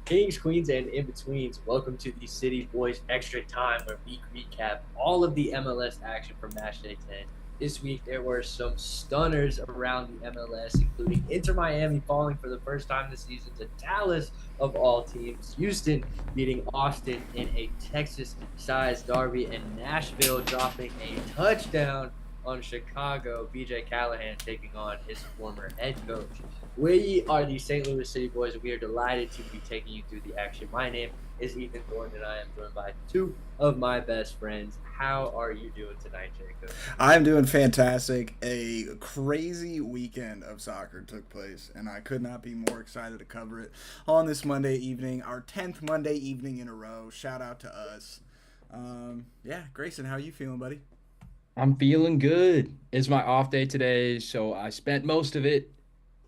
Kings, Queens, and In-Betweens, welcome to the City Boys Extra Time, where we recap all of the MLS action from Matchday 10. This week, there were some stunners around the MLS, including Inter Miami falling for the first time this season to Dallas, of all teams, Houston beating Austin in a Texas-sized derby, and Nashville dropping a touchdown on Chicago, BJ Callahan taking on his former head coach. We are the St. Louis City Boys, and we are delighted to be taking you through the action. My name is Ethan Thornton, and I am joined by two of my best friends. How are you doing tonight, Jacob? I'm doing fantastic. A crazy weekend of soccer took place, and I could not be more excited to cover it on this Monday evening, our 10th Monday evening in a row. Shout out to us. Yeah, Grayson, how you feeling, buddy? I'm feeling good. It's my off day today, so I spent most of it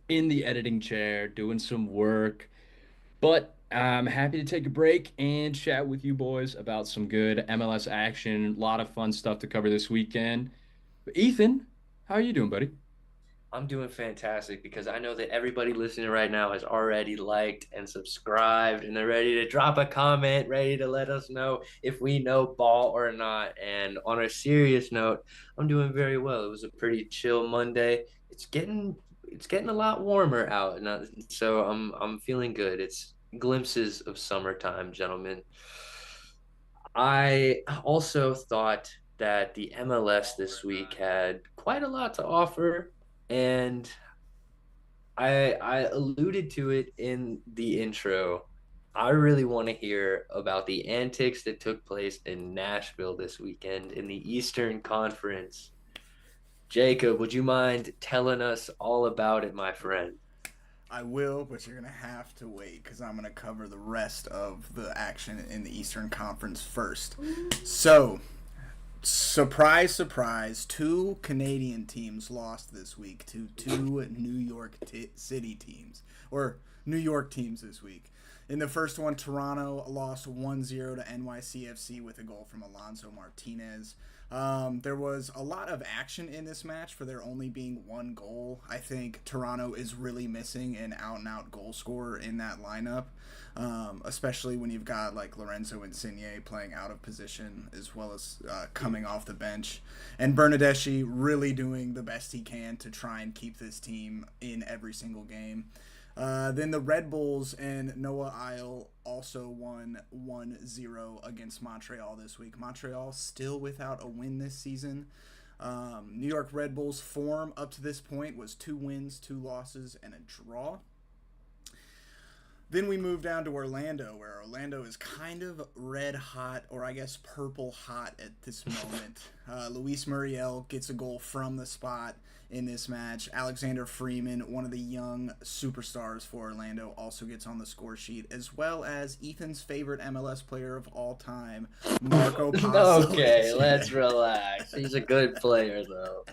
in the editing chair doing some work. But I'm happy to take a break and chat with you boys about some good MLS action. A lot of fun stuff to cover this weekend. But Ethan, how are you doing, buddy? I'm doing fantastic because I know that everybody listening right now has already liked and subscribed, and they're ready to drop a comment, ready to let us know if we know ball or not. And on a serious note, I'm doing very well. It was a pretty chill Monday. It's getting a lot warmer out, so I'm feeling good. It's glimpses of summertime, gentlemen. I also thought that the MLS this week had quite a lot to offer, and I alluded to it in the intro. I really want to hear about the antics that took place in Nashville this weekend in the Eastern Conference. Jacob, would you mind telling us all about it, my friend? I will, but you're going to have to wait because I'm going to cover the rest of the action in the Eastern Conference first. So, surprise, surprise, two Canadian teams lost this week to two New York City teams, or New York teams this week. In the first one, Toronto lost 1-0 to NYCFC with a goal from Alonso Martinez. There was a lot of action in this match for there only being one goal. I think Toronto is really missing an out-and-out goal scorer in that lineup, especially when you've got like Lorenzo Insigne playing out of position as well as coming off the bench. And Bernadeschi really doing the best he can to try and keep this team in every single game. Then the Red Bulls and Noah Isle also won 1-0 against Montreal this week. Montreal still without a win this season. New York Red Bulls' form up to this point was 2 wins, 2 losses, and a draw. Then we move down to Orlando, where Orlando is kind of red hot, or I guess purple hot at this moment. Luis Muriel gets a goal from the spot in this match. Alexander Freeman, one of the young superstars for Orlando, also gets on the score sheet, as well as Ethan's favorite MLS player of all time, Marco Okay, Pasalic. let's relax. He's a good player, though.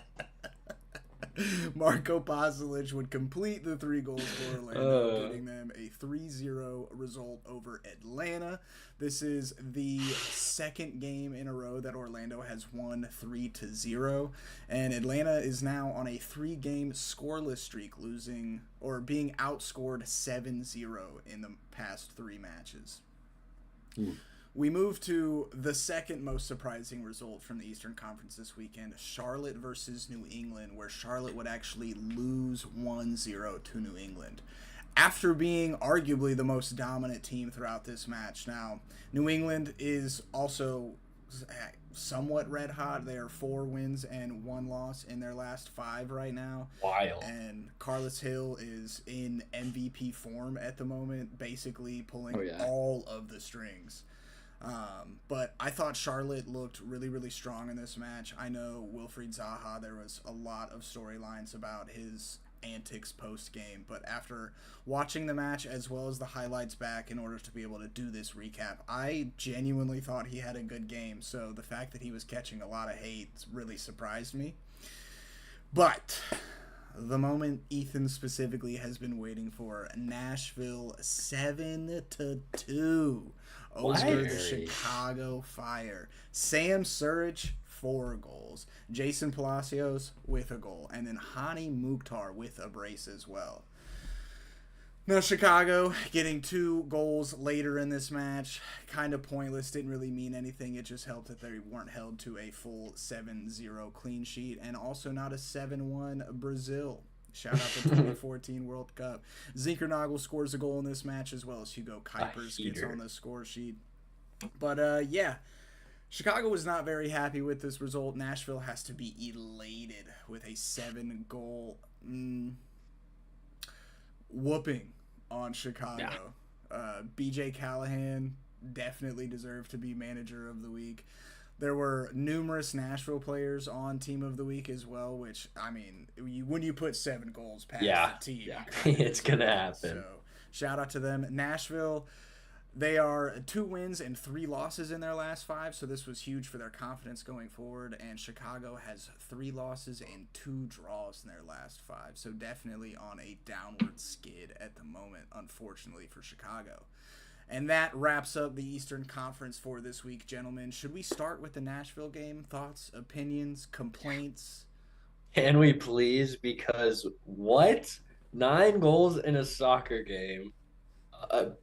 Marco Pasalic would complete the 3 goals for Orlando, giving them a 3-0 result over Atlanta. This is the second game in a row that Orlando has won 3-0, and Atlanta is now on a 3-game scoreless streak, losing or being outscored 7-0 in the past 3 matches. We move to the second most surprising result from the Eastern Conference this weekend, Charlotte versus New England, where Charlotte would actually lose 1-0 to New England after being arguably the most dominant team throughout this match. Now, New England is also somewhat red hot. They are 4 wins and 1 loss in their last 5 right now. Wild. And Carlos Hill is in MVP form at the moment, basically pulling all of the strings. But I thought Charlotte looked really, really strong in this match. I know Wilfried Zaha, there was a lot of storylines about his antics post-game, but after watching the match as well as the highlights back in order to be able to do this recap, I genuinely thought he had a good game, so the fact that he was catching a lot of hate really surprised me. But the moment Ethan specifically has been waiting for, Nashville 7-2 over the Chicago Fire. Sam Surridge, 4 goals. Jason Palacios with a goal. And then Hani Mukhtar with a brace as well. No, Chicago getting 2 goals later in this match, kind of pointless, didn't really mean anything. It just helped that they weren't held to a full 7-0 clean sheet and also not a 7-1 Brazil. Shout out to 2014 World Cup. Zinkernagel scores a goal in this match as well as Hugo Kuipers gets on the score sheet. But yeah, Chicago was not very happy with this result. Nashville has to be elated with a 7-goal whooping on Chicago. BJ Callahan definitely deserved to be manager of the week. There were numerous Nashville players on team of the week as well, which, I mean, when you put 7 goals past the team, it's going to happen. So, shout out to them. Nashville, they are 2 wins and 3 losses in their last 5, so this was huge for their confidence going forward. And Chicago has 3 losses and 2 draws in their last 5, so definitely on a downward skid at the moment, unfortunately for Chicago. And that wraps up the Eastern Conference for this week, gentlemen. Should we start with the Nashville game? Thoughts, opinions, complaints? Can we please? Because what? 9 goals in a soccer game.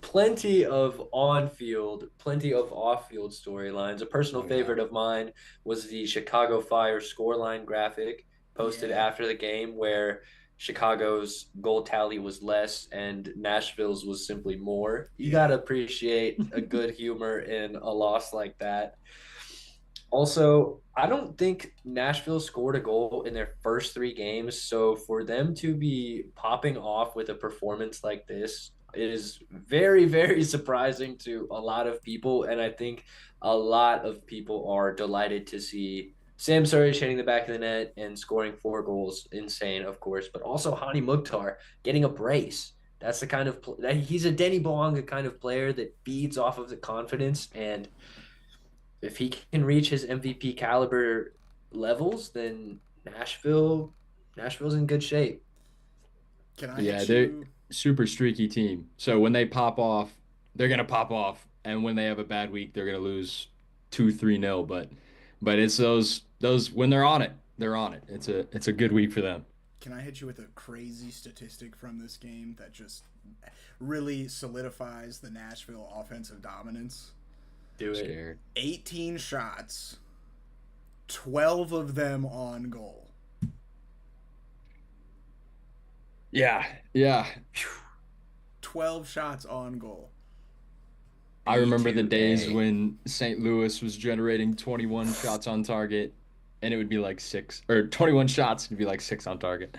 Plenty of on-field, plenty of off-field storylines. A personal favorite of mine was the Chicago Fire scoreline graphic posted after the game where Chicago's goal tally was less and Nashville's was simply more. You got to appreciate a good humor in a loss like that. Also, I don't think Nashville scored a goal in their first 3 games, so for them to be popping off with a performance like this is very, very surprising to a lot of people, and I think a lot of people are delighted to see Sam Surridge hitting the back of the net and scoring 4 goals. Insane, of course, but also Hani Mukhtar getting a brace. That's the kind of he's a Denny Bouanga kind of player that feeds off of the confidence, and if he can reach his MVP caliber levels, then Nashville's in good shape. Can I hit you? Super streaky team. So when they pop off, they're gonna pop off, and when they have a bad week, they're gonna lose 2-3-0. But it's those when they're on it, they're on it. It's a good week for them. Can I hit you with a crazy statistic from this game that just really solidifies the Nashville offensive dominance? Do it. 18 shots, 12 of them on goal. Yeah. 12 shots on goal. I remember the days when St. Louis was generating 21 shots on target, and it would be like 6, or 21 shots, it'd be like 6 on target.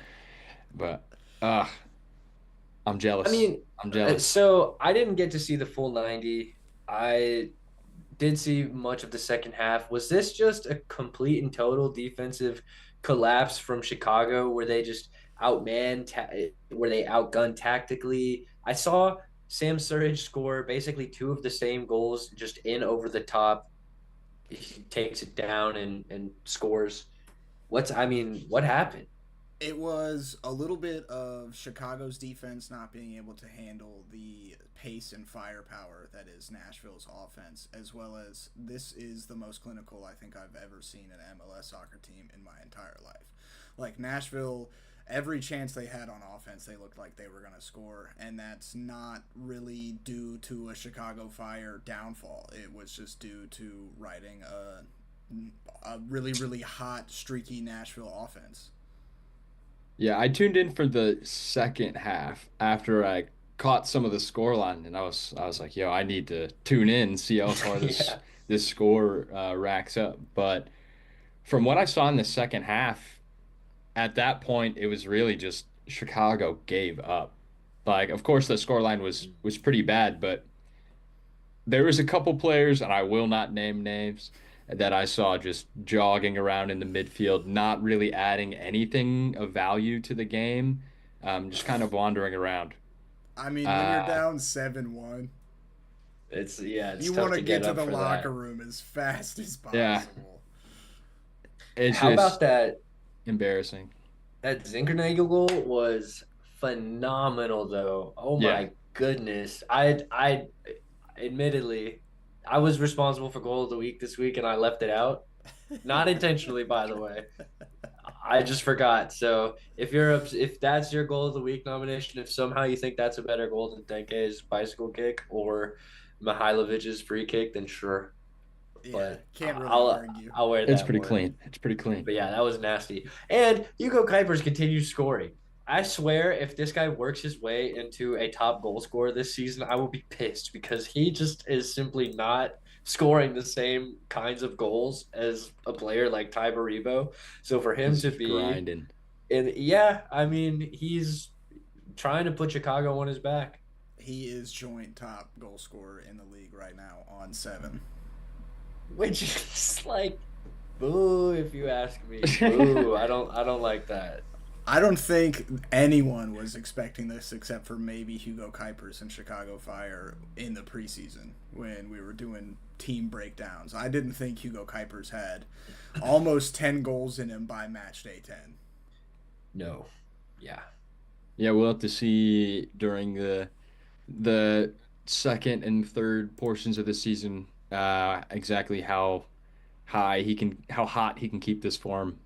But, I'm jealous. I mean, I'm jealous. So I didn't get to see the full 90. I did see much of the second half. Was this just a complete and total defensive collapse from Chicago where they just where they outgunned tactically? I saw Sam Surridge score basically 2 of the same goals just in over the top. He takes it down and scores. What happened? It was a little bit of Chicago's defense not being able to handle the pace and firepower that is Nashville's offense, as well as this is the most clinical I think I've ever seen an MLS soccer team in my entire life. Like Nashville, every chance they had on offense, they looked like they were going to score, and that's not really due to a Chicago Fire downfall. It was just due to riding a really, really hot, streaky Nashville offense. Yeah, I tuned in for the second half after I caught some of the score line, and I was like, yo, I need to tune in and see how far this score racks up. But from what I saw in the second half, at that point, it was really just Chicago gave up. Like, of course, the scoreline was pretty bad, but there was a couple players, and I will not name names, that I saw just jogging around in the midfield, not really adding anything of value to the game, just kind of wandering around. I mean, when you're down 7-1, it's you want to get to the locker room as fast as possible. Yeah. It's How about that? Embarrassing. That Zinkernagel goal was phenomenal, though. Oh my goodness! I admittedly, I was responsible for goal of the week this week, and I left it out, not intentionally, by the way. I just forgot. So if that's your goal of the week nomination, if somehow you think that's a better goal than Denke's bicycle kick or Mihailovic's free kick, then sure. Yeah, But can't really I'll argue. I'll wear It's that pretty one. clean. It's pretty clean. But yeah, that was nasty. And Hugo Kuipers continues scoring. I swear, if this guy works his way into a top goal scorer this season, I will be pissed because he just is simply not scoring the same kinds of goals as a player like Ty Baribo. So for him He's to be grinding. in, yeah, I mean, he's trying to put Chicago on his back, He is joint top goal scorer in the league right now on 7. which is like boo if you ask me. Boo. I don't like that. I don't think anyone was expecting this except for maybe Hugo Kuipers and Chicago Fire in the preseason when we were doing team breakdowns. I didn't think Hugo Kuipers had almost 10 goals in him by match day 10. No. Yeah. Yeah, we'll have to see during the second and third portions of the season exactly how hot he can keep this form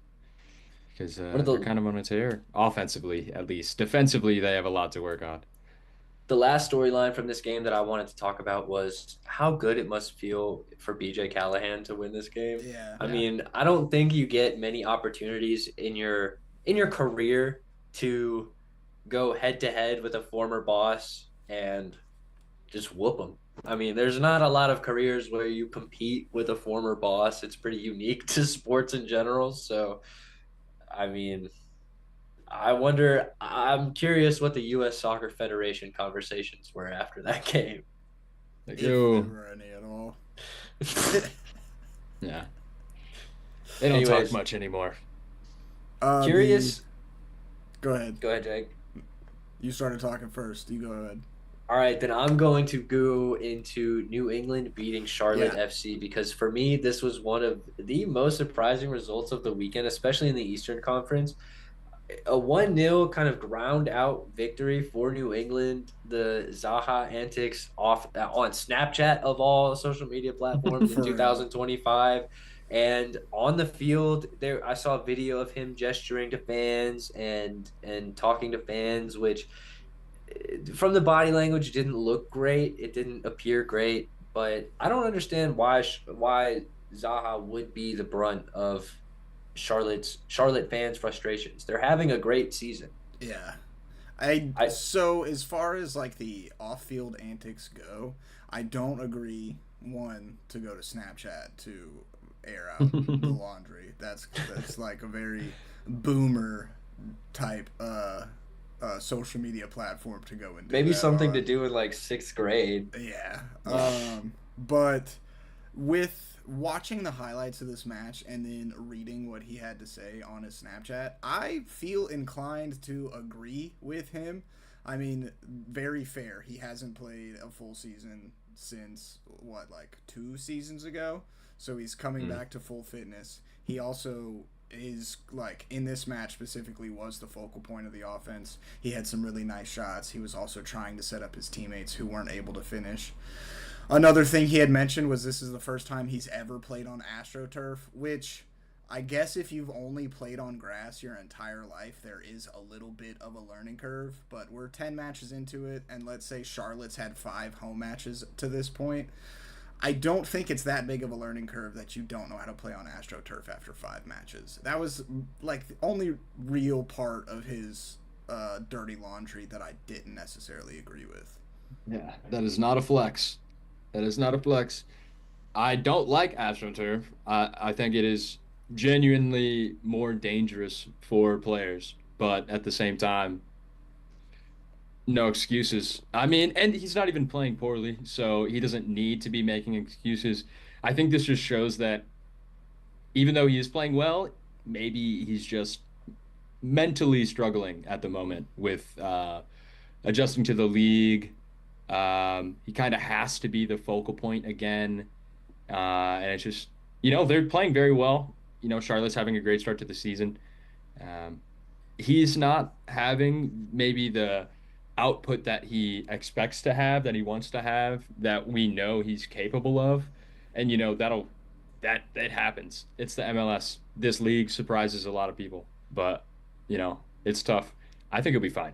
because One of they're the kind of on a tear offensively at least. Defensively, they have a lot to work on. the last storyline from this game that I wanted to talk about was how good it must feel for BJ Callahan to win this game. Yeah. I Yeah. mean, I don't think you get many opportunities in your career to go head to head with a former boss and just whoop them. I mean, there's not a lot of careers where you compete with a former boss. It's pretty unique to sports in general. So, I mean, I wonder. I'm curious what the U.S. Soccer Federation conversations were after that game. Like, If there yo, were any at all. yeah, they don't talk Anyways, much anymore. The curious. Go ahead. Go ahead, Jake. You started talking first. You go ahead. All right, then I'm going to go into New England beating Charlotte Yeah. FC because for me, this was one of the most surprising results of the weekend, especially in the Eastern Conference. A 1-0 kind of ground out victory for New England. The Zaha antics off on Snapchat of all social media platforms in For real. 2025. And on the field, there I saw a video of him gesturing to fans and talking to fans, which from the body language didn't look great. It didn't appear great, but I don't understand why Zaha would be the brunt of Charlotte fans' frustrations. They're having a great season. Yeah. I I so as far as like the off-field antics go, I don't agree one to go to Snapchat to air out the laundry. That's like a very boomer type social media platform to go and do maybe that something to on. do in like sixth grade. Yeah. But with watching the highlights of this match and then reading what he had to say on his Snapchat, I feel inclined to agree with him. I mean, very fair. He hasn't played a full season since what, like 2 seasons ago. So he's coming back to full fitness. He also is like in this match specifically was the focal point of the offense. He had some really nice shots. He was also trying to set up his teammates who weren't able to finish. Another thing he had mentioned was this is the first time he's ever played on AstroTurf, which I guess if you've only played on grass your entire life, there is a little bit of a learning curve. But we're 10 matches into it, and let's say Charlotte's had 5 home matches to this point. I don't think it's that big of a learning curve that you don't know how to play on AstroTurf after 5 matches. That was like the only real part of his dirty laundry that I didn't necessarily agree with. Yeah, that is not a flex. That is not a flex. I don't like AstroTurf. I think it is genuinely more dangerous for players, but at the same time, no excuses. I mean, and he's not even playing poorly, so he doesn't need to be making excuses. I think this just shows that even though he is playing well, maybe he's just mentally struggling at the moment with adjusting to the league. He kind of has to be the focal point again. And it's just, they're playing very well. Charlotte's having a great start to the season. Um, he's not having maybe the output that he expects to have, that he wants to have, that we know he's capable of. And that happens. It's the MLS. This league surprises a lot of people. but it's tough. I think it'll be fine.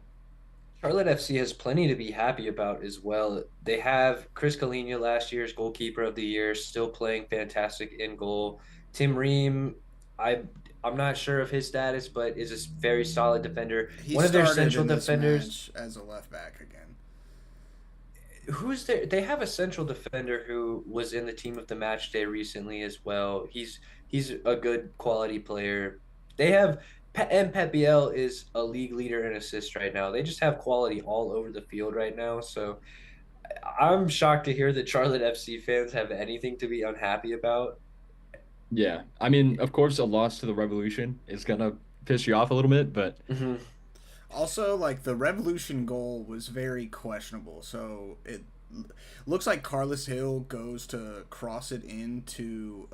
Charlotte FC has plenty to be happy about as well. They have Chris Kalina, last year's goalkeeper of the year, still playing fantastic in goal. Tim Ream, I I'm not sure of his status, but is a very solid defender. He One of their started central in this defenders, match as a left back again. who's there? They have a central defender who was in the team of the match day recently as well. He's a good quality player. They have and Pep Biel is a league leader in assists right now. They just have quality all over the field right now. So I'm shocked to hear that Charlotte FC fans have anything to be unhappy about. Yeah. I mean, of course, a loss to the Revolution is gonna piss you off a little bit, but Hmm. Also, like the Revolution goal was very questionable. So it looks like Carlos Hill goes to cross it into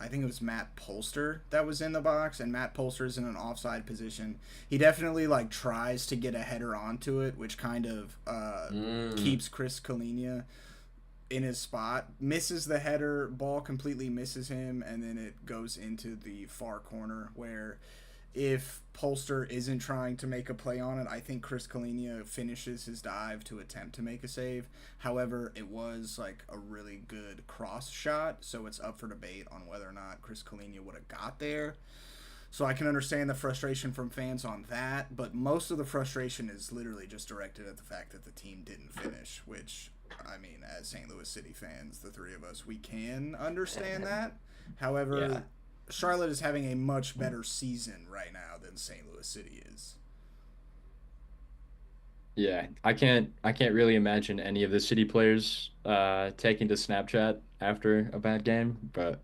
I think it was Matt Polster that was in the box, and Matt Polster's in an offside position. He definitely like tries to get a header onto it, which kind of Mm. keeps Chris Kalina in his spot. Misses the header, ball completely misses him, and then it goes into the far corner where if Polster isn't trying to make a play on it, I think Chris Kalina finishes his dive to attempt to make a save. However, it was like a really good cross shot, so it's up for debate on whether or not Chris Kalina would have got there. So I can understand the frustration from fans on that, but most of the frustration is literally just directed at the fact that the team didn't finish, which, I mean, as St. Louis City fans, the three of us, we can understand that. Yeah. However, Charlotte is having a much better season right now than St. Louis City is. yeah, I can't really imagine any of the City players taking to Snapchat after a bad game, but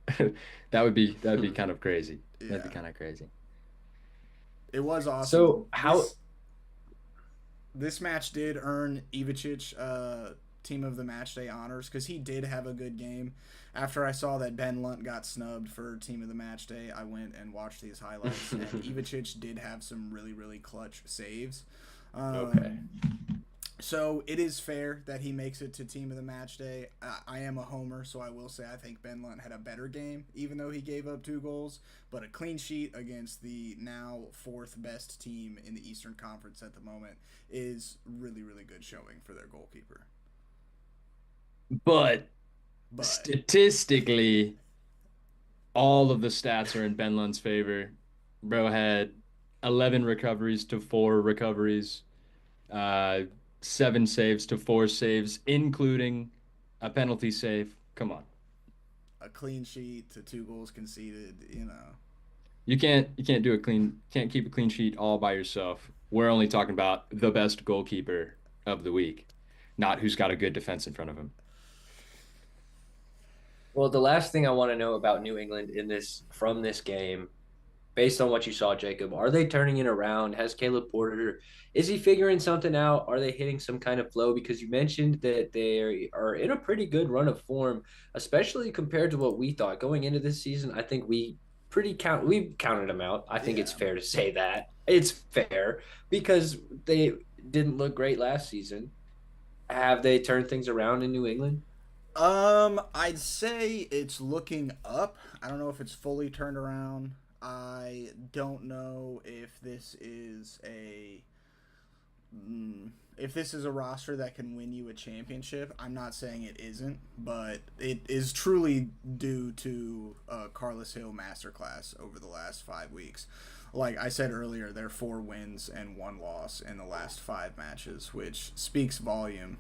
that'd be kind of crazy. That'd be Yeah, kind of crazy. it was awesome. So how? This match did earn Ivicic team of the match day honors because he did have a good game. After I saw that Ben Lunt got snubbed for team of the match day, I went and watched these highlights, and Ivicic did have some really really clutch saves. Okay. Um, so it is fair that he makes it to team of the match day. I am a homer, so I will say I think Ben Lunt had a better game, even though he gave up 2 goals. But a clean sheet against the now fourth best team in the Eastern Conference at the moment is really, really good showing for their goalkeeper. But But statistically, all of the stats are in Ben Lund's favor. Bro had 11 recoveries to 4 recoveries, uh, 7 saves to 4 saves, including a penalty save. Come on. a clean sheet to 2 goals conceded. You can't keep a clean sheet all by yourself. We're only talking about the best goalkeeper of the week, not who's got a good defense in front of him. Well, the last thing I want to know about New England in this from this game, based on what you saw, Jacob, are they turning it around? Has Caleb Porter, is he figuring something out? Are they hitting some kind of flow? Because you mentioned that they are in a pretty good run of form, especially compared to what we thought going into this season. I think we counted them out. I think it's Yeah. fair to say that it's fair because they didn't look great last season. Have they turned things around in New England? I'd say it's looking up. I don't know if it's fully turned around. I don't know if this is a roster that can win you a championship. I'm not saying it isn't, but it is truly due to Carlos Hill masterclass over the last 5 weeks. Like I said earlier, they're 4 wins and 1 loss in the last 5 matches, which speaks volume.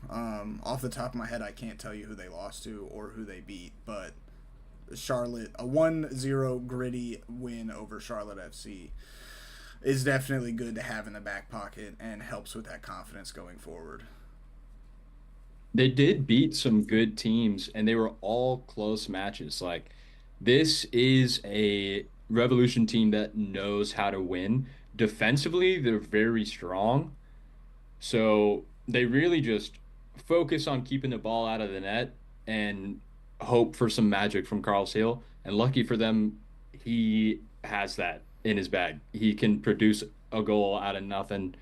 Off the top of my head, I can't tell you who they lost to or who they beat, but Charlotte, a 1-0 gritty win over Charlotte FC is definitely good to have in the back pocket and helps with that confidence going forward. They did beat some good teams, and they were all close matches. Like, this is a Revolution team that knows how to win. Defensively, they're very strong. So they really just focus on keeping the ball out of the net and hope for some magic from Carl Hill. And lucky for them, he has that in his bag. He can produce a goal out of nothing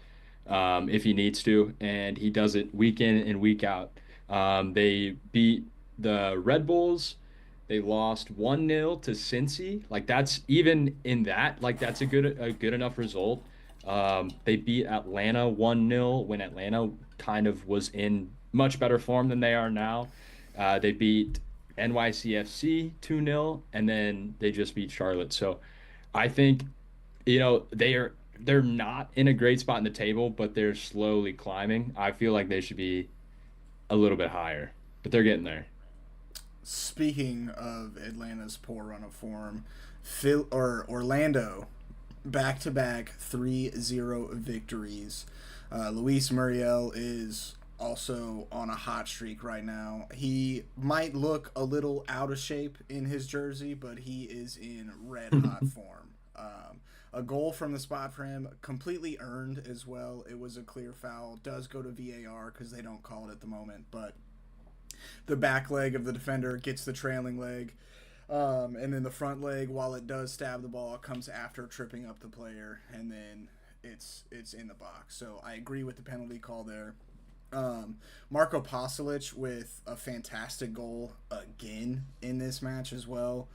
if he needs to, and he does it week in and week out. They beat the Red Bulls. They lost 1-0 to Cincy. Like that's even in that, like that's a good enough result. They beat Atlanta 1-0 when Atlanta kind of was in much better form than they are now. They beat NYCFC 2-0 and then they just beat Charlotte. So I think, they're not in a great spot in the table, but they're slowly climbing. I feel like they should be a little bit higher, but they're getting there. Speaking of Atlanta's poor run of form, Orlando back to back 3-0 victories. Luis Muriel is also on a hot streak right now. He might look a little out of shape in his jersey, but he is in red hot form. A goal from the spot for him, completely earned as well. It was a clear foul. Does go to VAR because they don't call it at the moment, but the back leg of the defender gets the trailing leg. And then the front leg, while it does stab the ball, comes after tripping up the player, and then it's in the box. So I agree with the penalty call there. Marco Pasalic with a fantastic goal again in this match as well.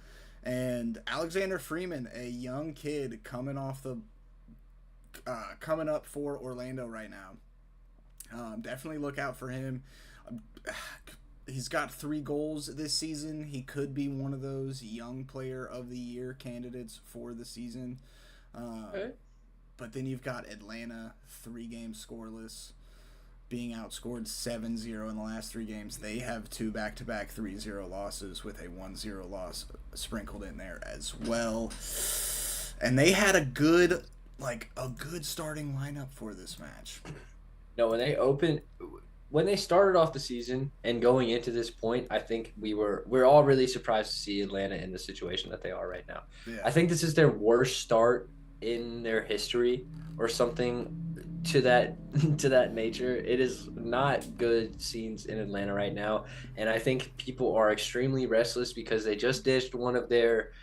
And Alexander Freeman, a young kid coming up for Orlando right now. Definitely look out for him. He's got 3 goals this season. He could be one of those young player of the year candidates for the season. Okay. But then you've got Atlanta, 3 games scoreless, being outscored 7-0 in the last 3 games. They have 2 back-to-back 3-0 losses with a 1-0 loss sprinkled in there as well. And they had a good starting lineup for this match. No, when they started off the season and going into this point, I think we're all really surprised to see Atlanta in the situation that they are right now. Yeah. I think this is their worst start in their history or something to that to that nature. It is not good scenes in Atlanta right now, and I think people are extremely restless because they just ditched one of their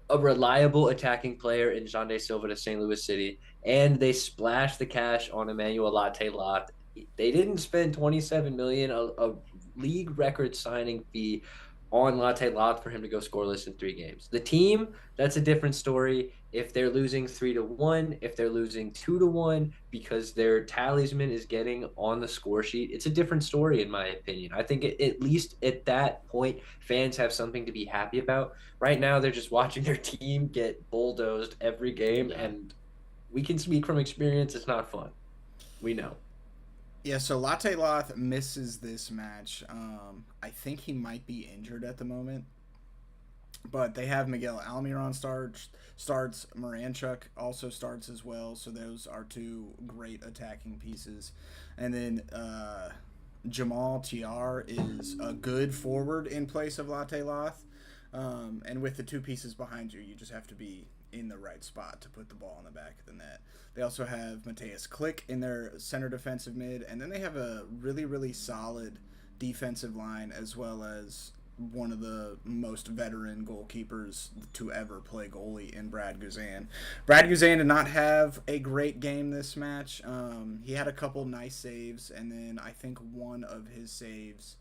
a reliable attacking player in Jean Silva to St. Louis City, and they splashed the cash on Emmanuel Latte Lot. They didn't spend 27 million, a league record signing fee on Latte Lot for him to go scoreless in 3 games. The team, that's a different story. If they're losing 3-1, if they're losing 2-1 because their talisman is getting on the score sheet, it's a different story in my opinion. I think at least at that point, fans have something to be happy about. Right now, they're just watching their team get bulldozed every game, and we can speak from experience. It's not fun. We know. Yeah, so Latte Loth misses this match. I think he might be injured at the moment. But they have Miguel Almiron starts. Moranchuk also starts as well. So those are 2 great attacking pieces. And then Jamal Tiar is a good forward in place of Latte Loth. And with the 2 pieces behind you, you just have to be in the right spot to put the ball in the back of the net. They also have Mateus Click in their center defensive mid, and then they have a really, really solid defensive line as well as one of the most veteran goalkeepers to ever play goalie in Brad Guzan. Brad Guzan did not have a great game this match. He had a couple nice saves, and then I think one of his saves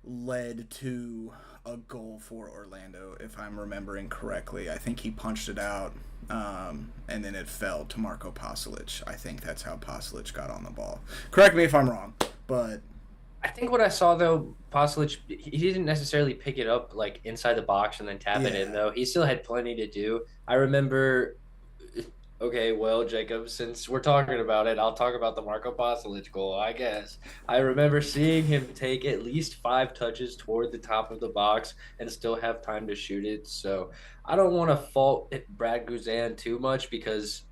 led to a goal for Orlando, if I'm remembering correctly. I think he punched it out, and then it fell to Marco Pasalic. I think that's how Pasalic got on the ball. Correct me if I'm wrong, but I think what I saw though, Pasalic, he didn't necessarily pick it up like inside the box and then tap it in though. He still had plenty to do. I remember. Okay, well, Jacob, since we're talking about it, I'll talk about the Marco Pasalic goal, I guess. I remember seeing him take at least 5 touches toward the top of the box and still have time to shoot it. So I don't want to fault Brad Guzan too much because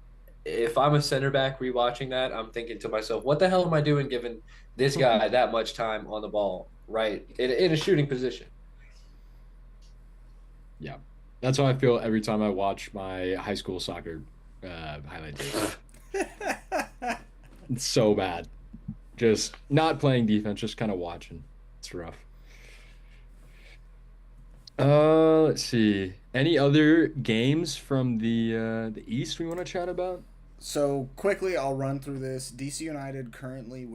if I'm a center back rewatching that, I'm thinking to myself, what the hell am I doing giving this guy that much time on the ball, right, in a shooting position? Yeah. That's how I feel every time I watch my high school soccer highlight tape. It's so bad. Just not playing defense, just kind of watching. It's rough. Let's see. Any other games from the East we want to chat about? So quickly, I'll run through this. DC United currently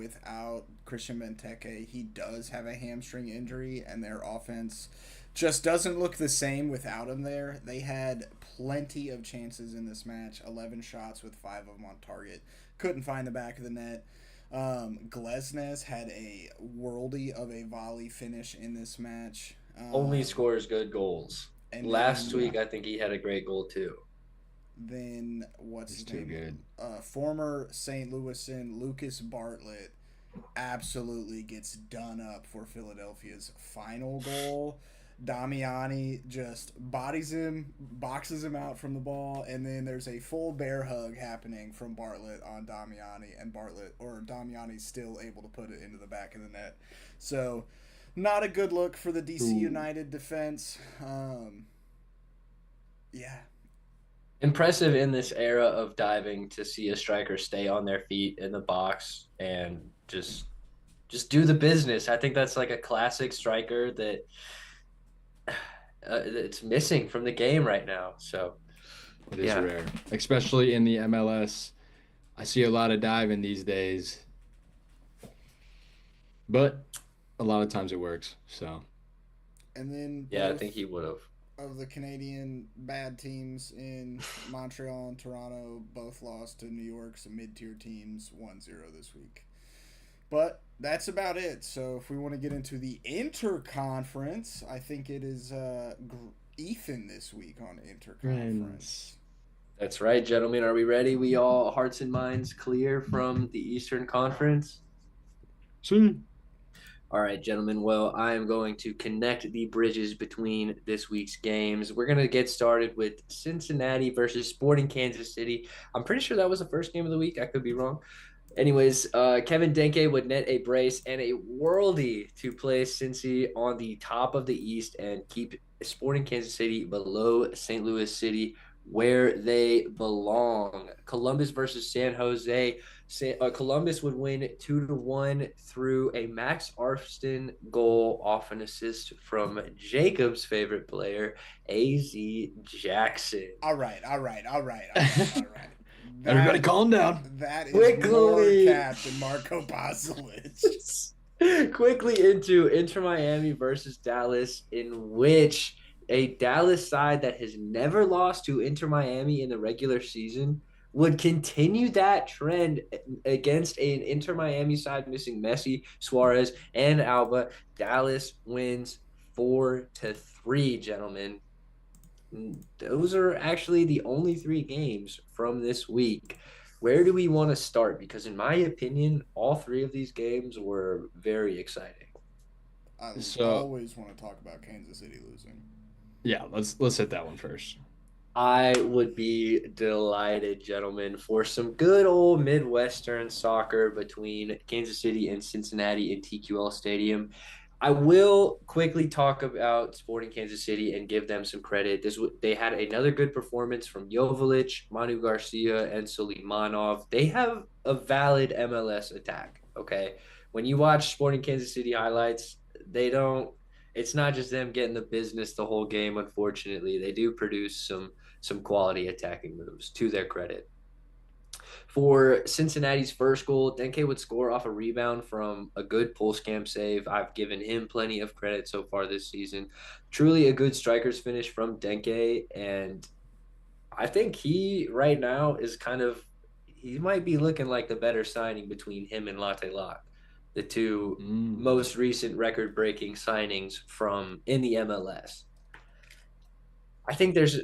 Christian Benteke, he does have a hamstring injury, and their offense just doesn't look the same without him there. They had plenty of chances in this match, 11 shots with 5 of them on target. Couldn't find the back of the net. Glesnes had a worldy of a volley finish in this match. Only scores good goals. And Last then, week, I think he had a great goal too. then what's He's his too name? good. Former St. Louisan Lucas Bartlett absolutely gets done up for Philadelphia's final goal. Damiani just bodies him, boxes him out from the ball, and then there's a full bear hug happening from Bartlett on Damiani, and Damiani's still able to put it into the back of the net. So, not a good look for the DC United defense. Yeah. Impressive in this era of diving to see a striker stay on their feet in the box and just do the business. I think that's like a classic striker that it's missing from the game right now. So It is yeah. rare, especially in the MLS. I see a lot of diving these days, but a lot of times it works. So And then Yeah, I both think he would have. of the Canadian bad teams in Montreal and Toronto both lost to New York's mid-tier teams 1-0 this week. But that's about it. So if we want to get into the interconference, I think it is Ethan this week on interconference. That's right, gentlemen. Are we ready? We all hearts and minds clear from the Eastern Conference? see. All right, gentlemen. Well, I am going to connect the bridges between this week's games. We're going to get started with Cincinnati versus Sporting Kansas City. I'm pretty sure that was the first game of the week. I could be wrong. Anyways, Kevin Denke would net a brace and a worldie to place Cincy on the top of the East and keep Sporting Kansas City below St. Louis City where they belong. Columbus versus San Jose. Columbus would win 2-1 through a Max Arfston goal off an assist from Jacob's favorite player, A.Z. Jackson. All right. Everybody calm down. That is Quickly. more cap than Marco Pasalic. Quickly into Inter Miami versus Dallas, in which a Dallas side that has never lost to Inter Miami in the regular season would continue that trend against an Inter Miami side missing Messi, Suarez, and Alba. Dallas wins 4-3, gentlemen. Those are actually the only 3 games from this week. Where do we want to start? Because in my opinion, all 3 of these games were very exciting. I So- always want to talk about Kansas City losing. Yeah, let's hit that one first. I would be delighted, gentlemen, for some good old Midwestern soccer between Kansas City and Cincinnati in TQL Stadium. I will quickly talk about Sporting Kansas City and give them some credit. They had another good performance from Joveljic, Manu Garcia, and Suleimanov. They have a valid MLS attack, okay? When you watch Sporting Kansas City highlights, it's not just them getting the business the whole game, unfortunately. They do produce some quality attacking moves, to their credit. For Cincinnati's first goal, Denke would score off a rebound from a good pulse cam save. I've given him plenty of credit so far this season. Truly a good striker's finish from Denke, and I think he right now is he might be looking like the better signing between him and Latte Lock, the 2 most recent record-breaking signings in the MLS. I think there's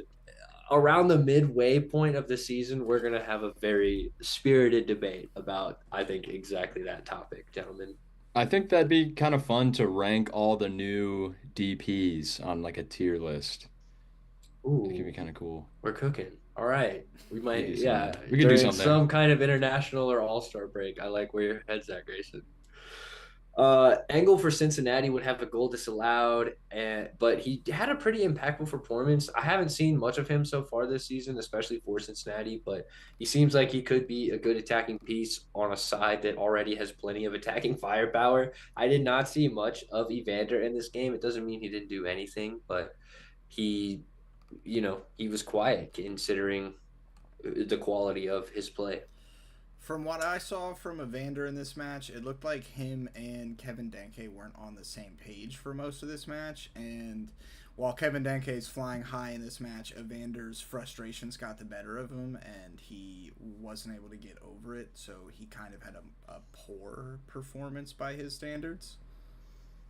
around the midway point of the season, we're going to have a very spirited debate about, I think, exactly that topic, gentlemen. I think that'd be kind of fun to rank all the new DPs on like a tier list. Ooh, It could be kind of cool. we're cooking. All right. We might, do yeah. something. We could do during something. some kind of international or all-star break. I like where your head's at, Grayson. Engel for Cincinnati would have a goal disallowed, but he had a pretty impactful performance. I haven't seen much of him so far this season, especially for Cincinnati, but he seems like he could be a good attacking piece on a side that already has plenty of attacking firepower. I did not see much of Evander in this game. It doesn't mean he didn't do anything, but he was quiet considering the quality of his play. From what I saw from Evander in this match, it looked like him and Kevin Denke weren't on the same page for most of this match. And while Kevin Denke is flying high in this match, Evander's frustrations got the better of him, and he wasn't able to get over it. So he kind of had a poor performance by his standards.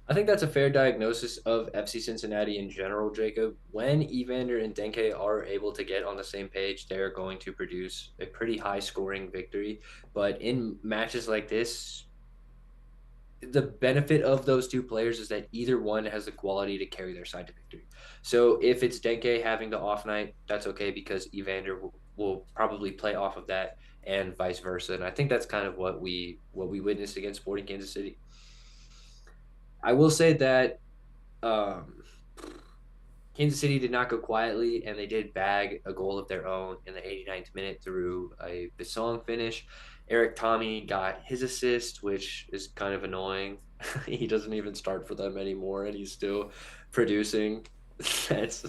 I think that's a fair diagnosis of FC Cincinnati in general, Jacob. When Evander and Denke are able to get on the same page, they're going to produce a pretty high scoring victory. But in matches like this, the benefit of those two players is that either one has the quality to carry their side to victory. So if it's Denke having the off night, that's okay because Evander will probably play off of that and vice versa. And I think that's kind of what we witnessed against Sporting Kansas City. I will say that um, Kansas City did not go quietly, and they did bag a goal of their own in the 89th minute through a Bissong finish. Eric Tommy got his assist, which is kind of annoying. He doesn't even start for them anymore, and he's still producing. That's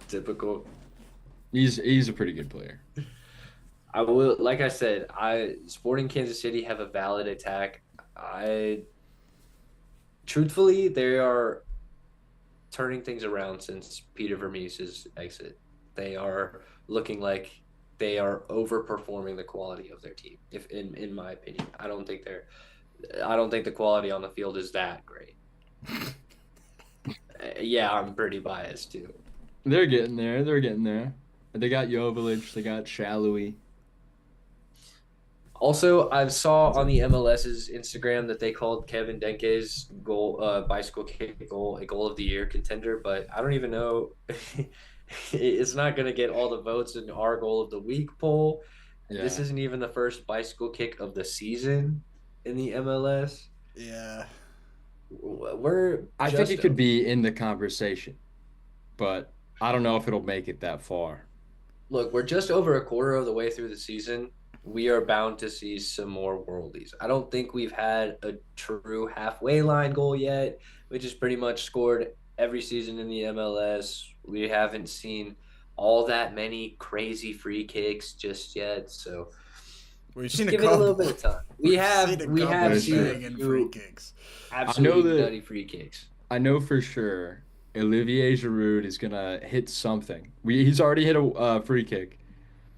typical. He's a pretty good player. I will, like I said, I Sporting Kansas City have a valid attack. I truthfully, they are turning things around since Peter Vermees's exit. They are looking like they are overperforming the quality of their team. If in my opinion, I don't think the quality on the field is that great. Yeah, I'm pretty biased too. They're getting there. They're getting there. They got Joveljic. They got Shallowy. Also, I saw on the MLS's Instagram that they called Kevin Denke's goal, bicycle kick goal, a goal of the year contender, but I don't even know. It's not going to get all the votes in our goal of the week poll. This Yeah. isn't even the first bicycle kick of the season in the MLS. Yeah. We're I think just it could be in the conversation, but I don't know if it'll make it that far. look, we're just over a quarter of the way through the season. We are bound to see some more worldies. I don't think we've had a true halfway line goal yet, which is pretty much scored every season in the MLS. We haven't seen all that many crazy free kicks just yet, so We've just seen a give it a little couple. bit of time. We We've have seen a we couple have of seen a banging free few kicks. I know absolutely that nutty free kicks. I know for sure Olivier Giroud is gonna hit something. He's already hit a free kick,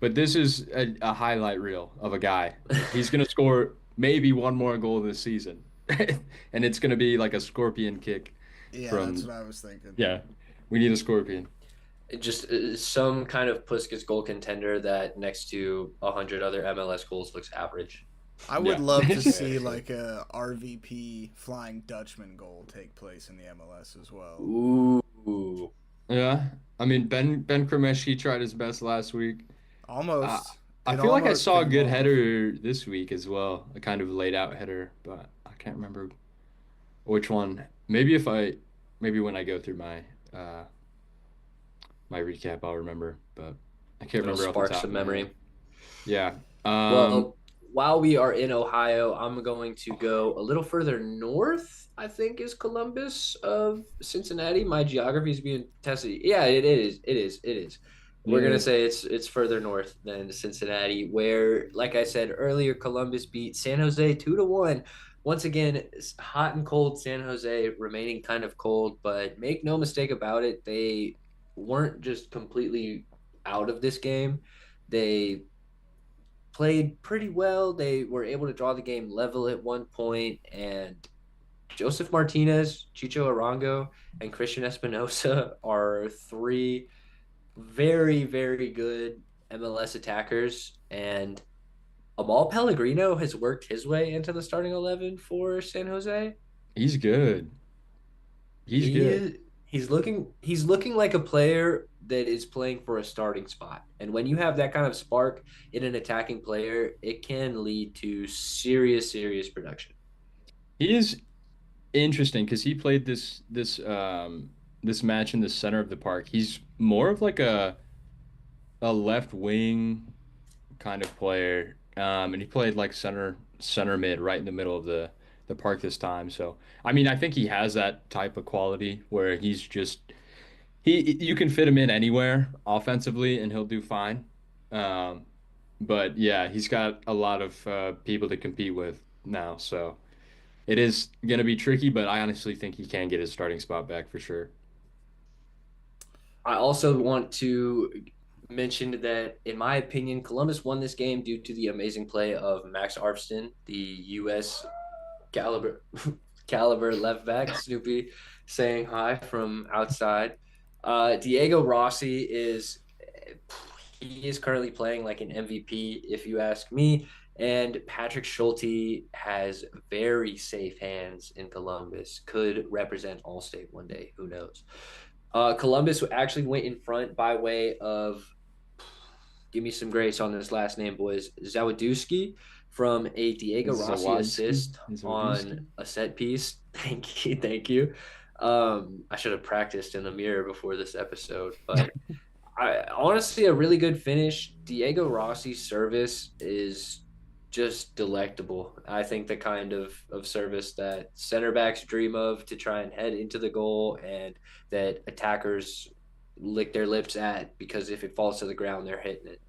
but this is a highlight reel of a guy. Like he's gonna score maybe one more goal this season, and it's gonna be like a scorpion kick Yeah, that's from. what I was thinking. Yeah, we need a scorpion. Just some kind of Puskas goal contender that next to 100 other MLS goals looks average. I would Yeah. love to see like a RVP Flying Dutchman goal take place in the MLS as well. Ooh. Yeah, I mean Ben Kremeski tried his best last week. Uh, Almost. I It feel like I almost saw a came good off. header this week as well, a kind of laid out header, but I can't remember which one. Maybe when I go through uh my recap, I'll remember, but I can't It'll remember off the spark top some of my head. memory. Yeah. Um, Well, while we are in Ohio, I'm going to go a little further north. I think is Columbus of Cincinnati. My geography is being tested. Yeah, it is. It is. It is. We're gonna yeah, say it's further north than Cincinnati, where, like I said earlier, Columbus beat San Jose 2-1. Once again, it's hot and cold. San Jose remaining kind of cold, but make no mistake about it, they weren't just completely out of this game. They played pretty well. They were able to draw the game level at one point, and Joseph Martinez, Chicho Arango, and Christian Espinosa are three very, very good MLS attackers. And Amal Pellegrino has worked his way into the starting 11 for San Jose. he's good. He's He good. is he's looking like a player that is playing for a starting spot. And when you have that kind of spark in an attacking player, it can lead to serious, serious production. He is interesting because he played this match in the center of the park. He's more of like a left wing kind of player. And he played like center mid right in the middle of the park this time. So I mean I think he has that type of quality where he's just he you can fit him in anywhere offensively and he'll do fine. Um, But yeah, he's got a lot of people to compete with now, so it is gonna be tricky. But I honestly think he can get his starting spot back for sure. I also want to mention that, in my opinion, Columbus won this game due to the amazing play of Max Arfston, the U.S. caliber caliber left back. Snoopy saying hi from outside. Diego Rossi is currently playing like an MVP, if you ask me. And Patrick Schulte has very safe hands in Columbus. Could represent Allstate one day. Who knows? Columbus actually went in front by way of, give me some grace on this last name, boys. Zawadowski from a Diego Rossi Zawadski, assist on Zawadowski. a set piece. Thank you, thank you. I should have practiced in the mirror before this episode, but honestly, a really good finish. Diego Rossi's service is just delectable. I think the kind of service that center backs dream of to try and head into the goal, and that attackers lick their lips at, because if it falls to the ground, they're hitting it.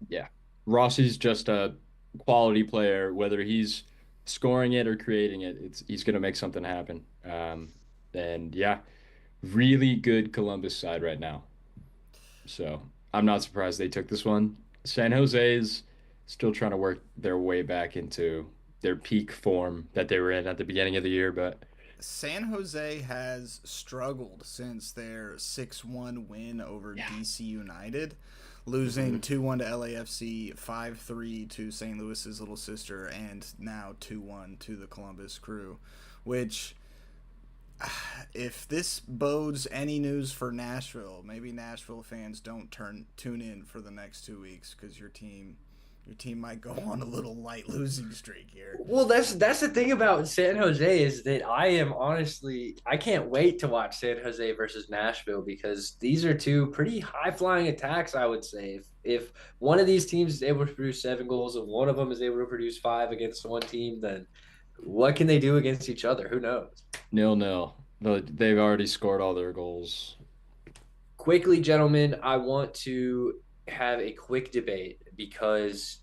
Yeah, Rossi's just a quality player. Whether he's scoring it or creating it, he's gonna make something happen. And yeah, really good Columbus side right now. So I'm not surprised they took this one. San Jose is still trying to work their way back into their peak form that they were in at the beginning of the year, but San Jose has struggled since their 6-1 win over yeah. DC United, losing Mm-hmm. 2-1 to LAFC, 5-3 to St. Louis's little sister, and now 2-1 to the Columbus Crew, which, if this bodes any news for Nashville, maybe Nashville fans don't tune in for the next 2 weeks because your team might go on a little light losing streak here. Well, that's the thing about San Jose, is that I can't wait to watch San Jose versus Nashville, because these are two pretty high flying attacks. I would say if one of these teams is able to produce 7 goals and one of them is able to produce five against one team, then what can they do against each other? Who knows? 0-0. They've already scored all their goals. Quickly, gentlemen, I want to have a quick debate, because